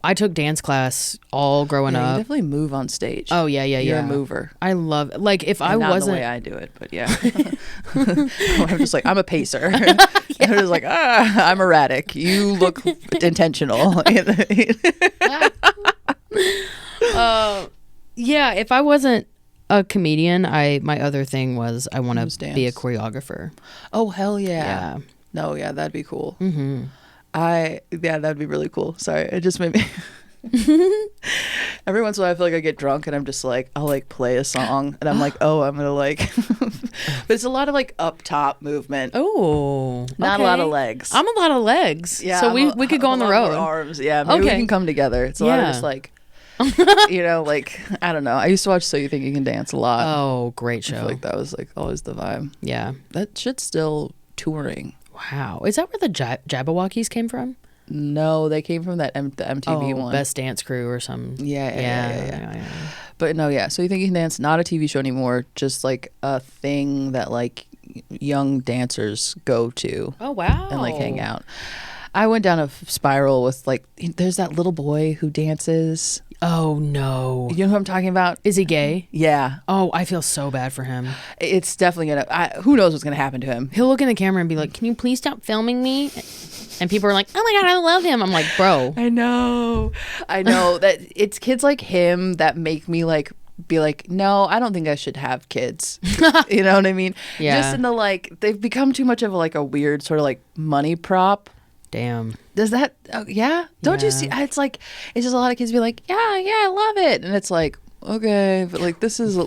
I took dance class all growing You up. definitely move on stage. Oh yeah. You're a mover. I love like if I Not wasn't the way I do it, but yeah. I'm just like, I'm a pacer. I'm just like, I'm erratic. You look intentional. yeah, if I wasn't a comedian, my other thing was I want to be a dance. choreographer. Oh hell yeah. Yeah. No, yeah, that'd be cool. That'd be really cool. Sorry, it just made me. Every once in a while, I feel like I get drunk and I'm just like, I'll like play a song and I'm like, oh, I'm gonna like. But it's a lot of like up top movement. Oh, Not a lot of legs. I'm a lot of legs. Yeah, so we could go on the road. Arms, yeah. Maybe we Okay. can come together. It's a lot of Yeah. just like, like I don't know. I used to watch So You Think You Can Dance a lot. Oh, great I feel show. like that was like always the vibe. Yeah. That shit's still touring. Wow. Is that where the Jabberwockies came from? No, they came from that the MTV one. Best Dance Crew or something. Yeah. But no, yeah. So You Think You Can Dance, not a TV show anymore, just like a thing that like young dancers go to Oh, wow. and like hang out. I went down a spiral with like, there's that little boy who dances. Oh, no. You know who I'm talking about? Is he gay? Yeah. Oh, I feel so bad for him. It's definitely gonna, who knows what's gonna happen to him. He'll look in the camera and be like, "Can you please stop filming me?" And people are like, "Oh my God, I love him." I'm like, bro. I know that it's kids like him that make me like be like, no, I don't think I should have kids. You know what I mean? Yeah. Just in the like, they've become too much of like a weird sort of like money prop. Damn. Does that? Yeah. Don't you Yeah. see? It's like it's just a lot of kids be like, yeah, I love it, and it's like, okay, but like this is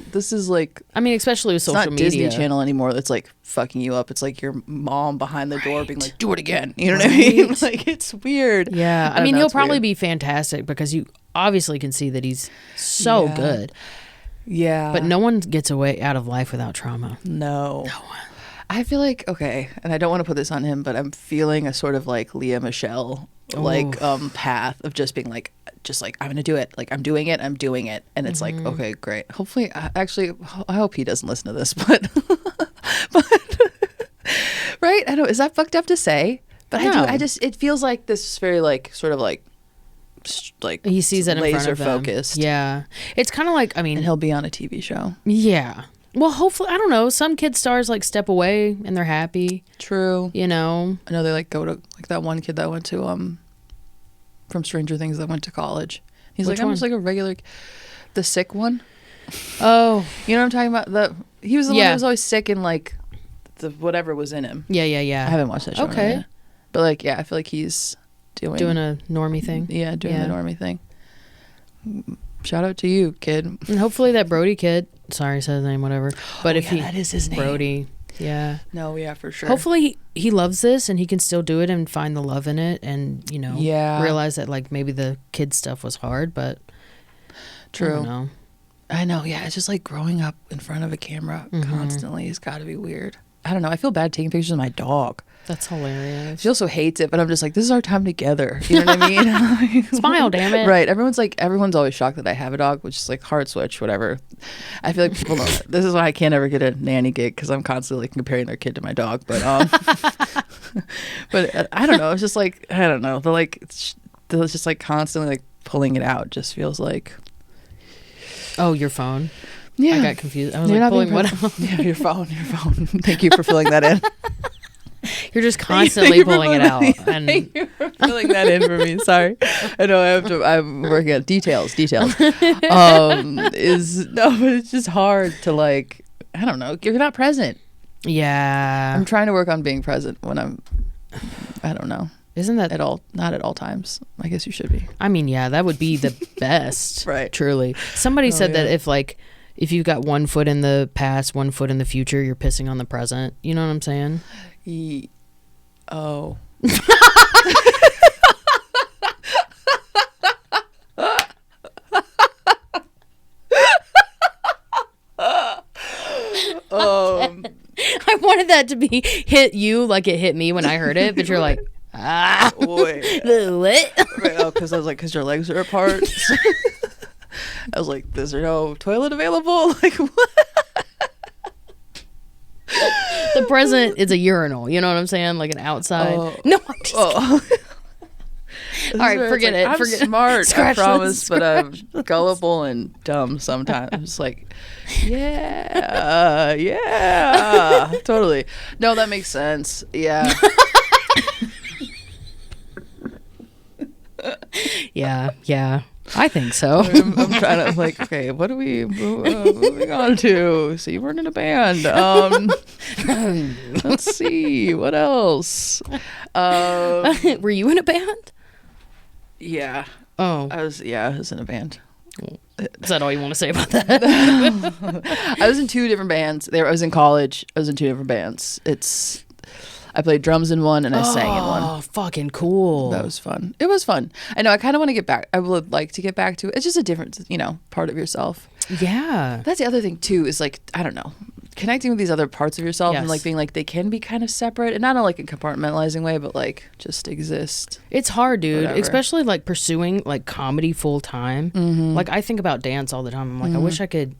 like. I mean, especially with It's social not media. Disney Channel anymore. That's like fucking you up. It's like your mom behind the door being like, "Do it again." You know what I mean? Like it's weird. Yeah. I don't mean, know, he'll it's probably weird. be fantastic because you obviously can see that he's so Yeah. good. Yeah, But no one gets away out of life without trauma. no one. I feel like okay, and I don't want to put this on him, but I'm feeling a sort of like Leah Michelle like path of just being like, I'm gonna do it, like I'm doing it, and it's like okay, great. Hopefully, actually, I hope he doesn't listen to this, but right? I don't. Is that fucked up to say? But No. I just it feels like this is very like sort of like He sees it in front laser of him. focused. Yeah. It's kind of like, I And mean, he'll be on a TV show. yeah. Well, hopefully, I don't know. Some kid stars like step away and they're happy, True. you know? I know they like go to like that one kid that went to from Stranger Things that went to college. He's Which like, I'm one? just like a regular, the sick one. Oh, You know what I'm talking about? He was the one Yeah. that was always sick and like the whatever was in him. yeah. I haven't watched that show. in a Okay. minute. But like, yeah, I feel like he's doing a normie thing. yeah, doing Yeah. the normie thing. Shout out to you, kid. And hopefully that Brody kid, sorry, said his name, whatever. But if that is his name. Brody, yeah. No, yeah, for sure. Hopefully he loves this and he can still do it and find the love in it and, you know, Yeah. realize that like maybe the kid stuff was hard, but True. I don't know. I know, yeah. It's just like growing up in front of a camera Mm-hmm. constantly has got to be weird. I don't know. I feel bad taking pictures of my dog. That's hilarious. She also hates it, but I'm just like, this is our time together. You know what I mean? Smile, damn it. Right. Everyone's always shocked that I have a dog, which is like hard switch, whatever. I feel like people know that. This is why I can't ever get a nanny gig because I'm constantly like, comparing their kid to my dog. But but I don't know. It's just like I don't know. They're just like constantly like pulling it out. Just feels like Oh, your phone. yeah. I got confused. I was You're like not being pulling what out? Yeah, your phone. Thank you for filling that in. You're just constantly pulling it out. And Thank you for filling that in for me. Sorry, I know I'm working on details. But it's just hard to like. I don't know. You're not present. yeah. I'm trying to work on being present when I don't know. Isn't that Not at all times. I guess you should be. I mean, yeah, that would be the best. Right. Truly. Somebody said that yeah. if you've got 1 foot in the past, 1 foot in the future, you're pissing on the present. You know what I'm saying? Oh. wanted that to be hit you like it hit me when I heard it, but you're like, ah, Wait. what? Oh, because I was like, because your legs are apart. I was like, is there no toilet available? Like, what? The present is a urinal. You know what I'm saying? Like an outside. Oh. No, I'm just Oh. all right, forget it. I'm Forget smart, I Scratch that, promise, but I'm gullible and dumb sometimes. I'm just like, yeah, totally. No, that makes sense. Yeah. Yeah. I think so. I'm trying to, I'm like, okay, what are we moving on to? So you weren't in a band. Let's see, what else? Were you in a band? Yeah. Oh, I was in a band. is that all you want to say about that? I was in 2 different bands. I was in college. I was in 2 different bands. I played drums in one and I sang in one. Oh, fucking cool. That was fun. It was fun. I know. I kind of want to get back. I would like to get back to it. It's just a different, part of yourself. Yeah. That's the other thing too. Is like, I don't know, connecting with these other parts of yourself and Yes. like being like they can be kind of separate and not in like a compartmentalizing way, but like just exist. It's hard, dude. Whatever. Especially like pursuing like comedy full time. Like I think about dance all the time. I'm like, I wish I could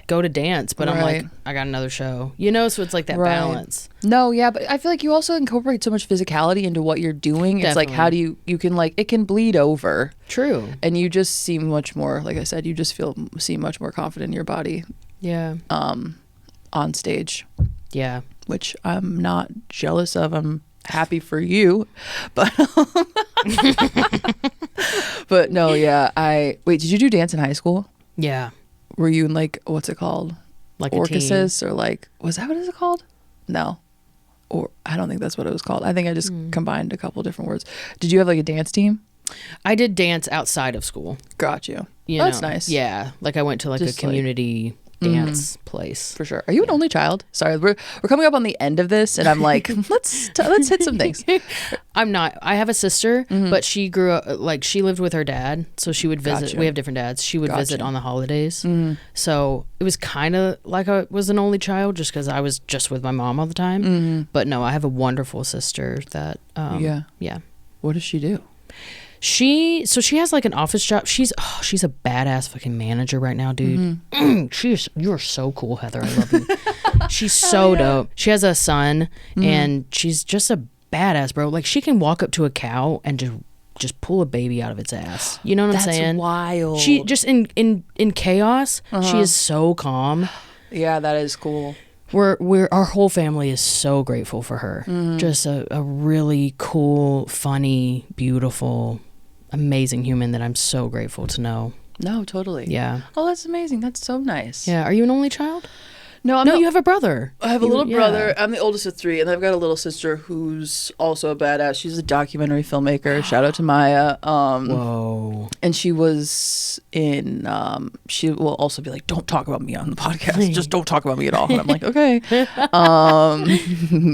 go to dance, but I'm Right. like, I got another show. So it's like that Right. balance. No, yeah, but I feel like you also incorporate so much physicality into what you're doing. It's like, Definitely. how do you can like, it can bleed over. True. And you just seem much more, like I said, you just seem much more confident in your body Yeah. on stage, Yeah. which I'm not jealous of. I'm happy for you, but but no, yeah. Wait, did you do dance in high school? Yeah. Were you in like, what's it called? Like a team. Orchesis or like, was that what is it called? No. Or I don't think that's what it was called. I think I just combined a couple different words. Did you have like a dance team? I did dance outside of school. Got you. You That's know? nice. Yeah. Like I went to like Just, a community dance place. For sure. Are you an only child? Sorry, we're coming up on the end of this, and I'm like, let's hit some things. I'm not. I have a sister, but she grew up like she lived with her dad, so she would visit. Gotcha. We have different dads. She would visit Gotcha. on the holidays. So it was kind of like I was an only child, just because I was just with my mom all the time. But no, I have a wonderful sister that. Yeah. What does she do? She has like an office job. She's a badass fucking manager right now, dude. You're so cool, Heather. I love you. She's so dope. She has a son, and she's just a badass, bro. Like she can walk up to a cow and just pull a baby out of its ass. You know what I'm saying? That's wild. She just in chaos. She is so calm. Yeah, that is cool. Our whole family is so grateful for her. Just a really cool, funny, beautiful, amazing human that I'm so grateful to know. No, totally. Yeah. Oh, that's amazing. That's so nice. Yeah. Are you an only child? No, I'm No, not. you have a brother. I have a You- little yeah. brother. I'm the oldest of 3, and I've got a little sister who's also a badass. She's a documentary filmmaker. Shout out to Maya. Whoa. And she was in. She will also be like, "Don't talk about me on the podcast. Just don't talk about me at all." And I'm like, "Okay,"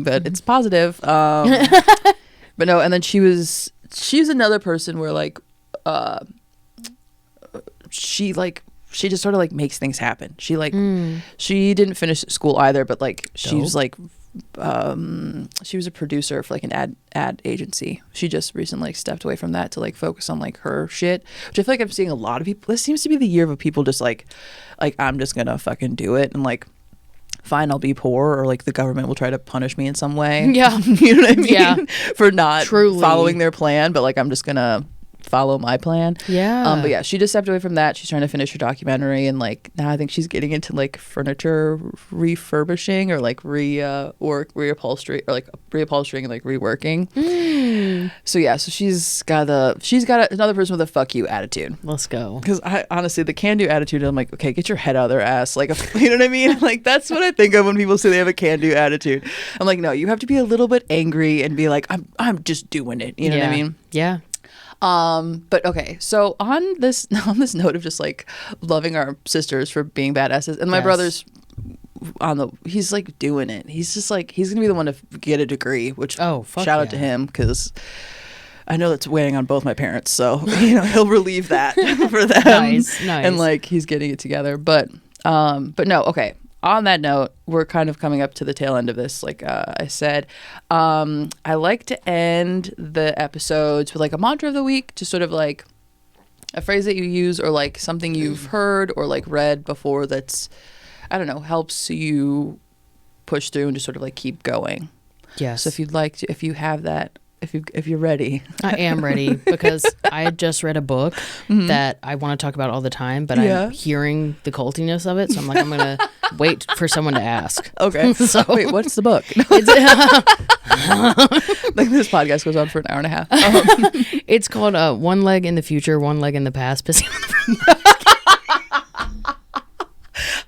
but it's positive. But no. And then she's another person where like, she just sort of like makes things happen. She like she didn't finish school either, but like she was like she was a producer for like an ad agency. She just recently like stepped away from that to like focus on like her shit, which I feel like I'm seeing a lot of people. This seems to be the year of people just like I'm just gonna fucking do it, and like fine, I'll be poor, or like the government will try to punish me in some way. Yeah. You know what I mean? Yeah. For not Truly. following their plan, but like I'm just gonna follow my plan. Yeah. But yeah, she just stepped away from that. She's trying to finish her documentary, and like now I think she's getting into like furniture refurbishing or like reupholstery or like reupholstering and like reworking. So yeah, so she's got another person with a fuck you attitude. Let's go. Because I honestly, the can do attitude, I'm like, okay, get your head out of their ass. Like, you know what I mean? Like, that's what I think of when people say they have a can do attitude. I'm like, no, you have to be a little bit angry and be like, I'm just doing it. You know what I mean? Yeah. But okay, so on this note of just like loving our sisters for being badasses, and my Yes. brother's he's like doing it. He's just like, he's gonna be the one to get a degree, which fuck shout out to yeah. him, because I know that's weighing on both my parents, so he'll relieve that for them. Nice. And like he's getting it together, but no, okay. on that note, we're kind of coming up to the tail end of this. Like I said, I like to end the episodes with like a mantra of the week, just sort of like a phrase that you use or like something you've heard or like read before that's, I don't know, helps you push through and just sort of like keep going. Yes. So if you'd like to, if you have that, if you're ready. I am ready because I had just read a book that I want to talk about all the time, but I'm hearing the cultiness of it. So I'm like, I'm going to wait for someone to ask. Okay. So wait, what's the book? Like this podcast goes on for an hour and a half. It's called One Leg in the Future, One Leg in the Past.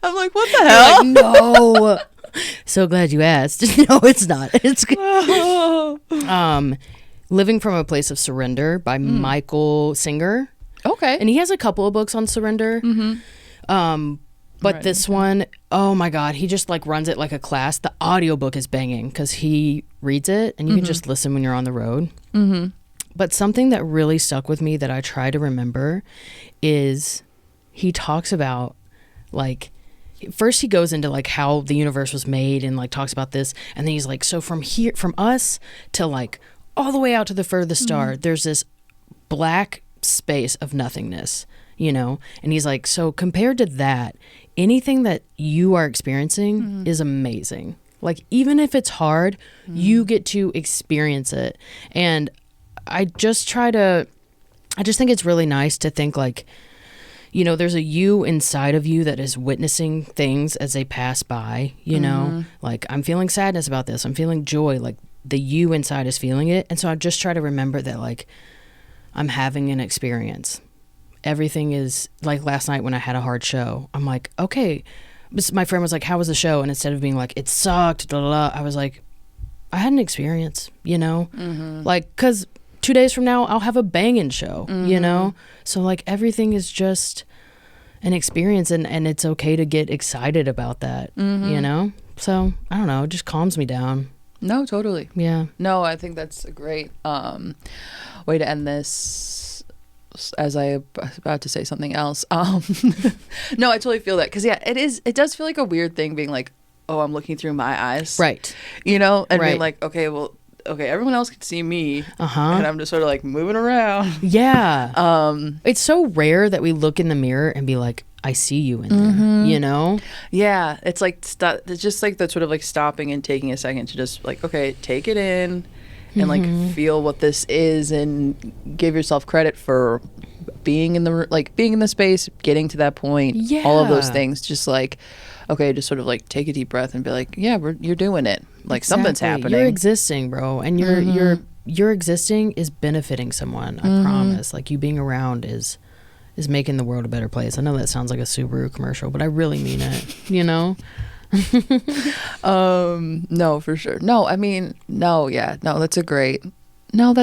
I'm like, what the hell? Like, no. So glad you asked. No, it's not. It's Living from a Place of Surrender by Michael Singer. Okay. And he has a couple of books on surrender. But this one, oh my God, he just like runs it like a class. The audiobook is banging because he reads it and you can just listen when you're on the road. But something that really stuck with me that I try to remember is he talks about like, first he goes into like how the universe was made and like talks about this, and then he's like, so from here, from us to like all the way out to the furthest star, there's this black space of nothingness, you know? And he's like, so compared to that, anything that you are experiencing is amazing. Like even if it's hard, you get to experience it. And I just think it's really nice to think like, you know, there's a you inside of you that is witnessing things as they pass by, you know, like I'm feeling sadness about this. I'm feeling joy. Like the you inside is feeling it. And so I just try to remember that like I'm having an experience. Everything is like last night when I had a hard show, I'm like, okay. My friend was like, how was the show? And instead of being like, it sucked, blah, blah, blah, I was like, I had an experience, you know, like, cause 2 days from now, I'll have a banging show, you know? So, like, everything is just an experience, and it's okay to get excited about that, you know? So, I don't know. It just calms me down. No, totally. Yeah. No, I think that's a great way to end this, as I was about to say something else. No, I totally feel that. Because, yeah, it does feel like a weird thing being like, oh, I'm looking through my eyes. Right. You know? And being like, okay, everyone else can see me, and I'm just sort of like moving around. Yeah. It's so rare that we look in the mirror and be like, I see you in there, you know? Yeah. It's like, it's just like that sort of like stopping and taking a second to just like, okay, take it in and like feel what this is and give yourself credit for being in the space, getting to that point, all of those things. Just like, okay, just sort of like take a deep breath and be like, yeah, you're doing it. Like something's happening. You're existing, bro. And you're existing is benefiting someone. I promise. Like you being around is making the world a better place. I know that sounds like a Subaru commercial, but I really mean it, you know? No, for sure. No, I mean, no, yeah. No, that's a great... No,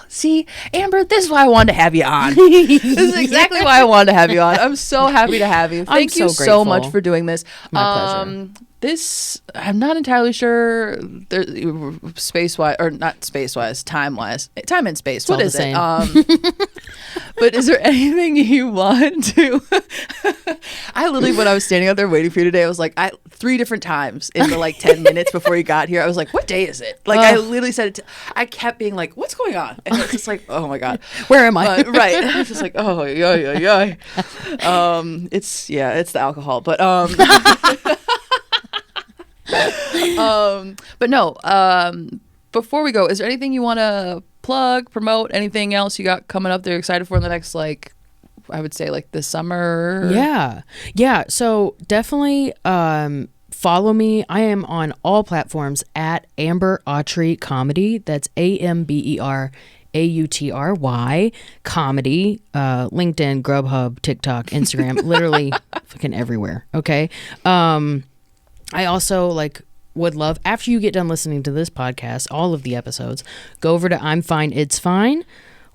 see, Amber, this is why I wanted to have you on. This is exactly why I wanted to have you on. I'm so happy to have you. Thank you so much for doing this. My pleasure. I'm not entirely sure, space-wise, or not space-wise, time-wise. Time and space. What is it? But is there anything you want to... I literally, when I was standing out there waiting for you today, I was like, 3 different times in the like 10 minutes before you got here, I was like, what day is it? Like, I literally said it. I kept being like, what's going on? And it's just like, oh my God. Where am I? Right. I was just like, oh, yeah. It's the alcohol. But, but no, before we go, is there anything you want to plug, promote, anything else you got coming up that you're excited for in the next, like, I would say like this summer? Yeah. So definitely follow me. I am on all platforms at Amber Autry Comedy. That's AMBER AUTRY comedy, LinkedIn, Grubhub, TikTok, Instagram, literally fucking everywhere. Okay. I also would love, after you get done listening to this podcast, all of the episodes, go over to I'm Fine, It's Fine,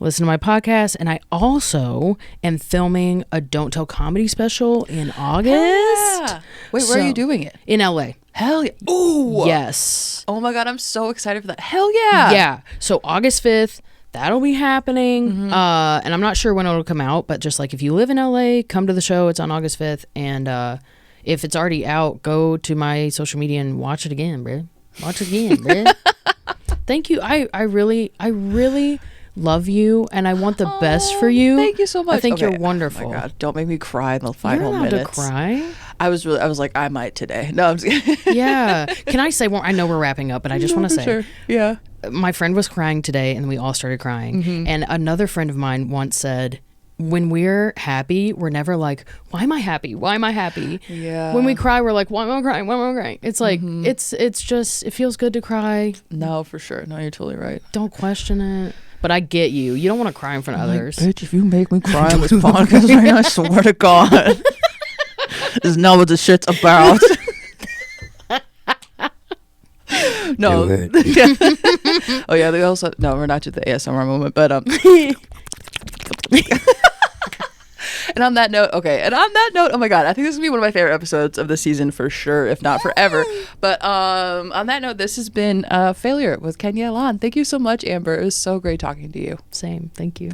listen to my podcast. And I also am filming a Don't Tell comedy special in August. Yeah. Wait, where are you doing it? In LA. Hell yeah. Ooh. Yes. Oh my God, I'm so excited for that. Hell yeah. Yeah. So August 5th, that'll be happening. And I'm not sure when it'll come out, but just like if you live in LA, come to the show. It's on August 5th. And if it's already out, go to my social media and watch it again, bro. Watch it again, bro. Thank you. I really love you, and I want the best for you. Thank you so much. I think Okay. you're wonderful. Oh my God, don't make me cry in the You're final allowed minutes. to cry. I was like, I might today. No, I'm just kidding. Yeah. Can I say one? I know we're wrapping up, but I just want to say, Sure. Yeah. my friend was crying today, and we all started crying. Mm-hmm. And another friend of mine once said, when we're happy, we're never like, why am I happy? Why am I happy? Yeah. When we cry, we're like, why am I crying? Why am I crying? It's like, it's just, it feels good to cry. No, for sure. No, you're totally right. Don't question it. But I get you. You don't want to cry in front of others. Bitch, if you make me cry on this podcast right now, I swear to God, this is not what this shit's about. No. Do Yeah. Oh yeah. They also we're not to the ASMR moment, but And on that note, oh my God, I think this is gonna be one of my favorite episodes of the season for sure, if not forever. But on that note, this has been Failure with Kenya Elan. Thank you so much, Amber. It was so great talking to you. Same. Thank you.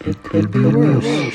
It could be worse.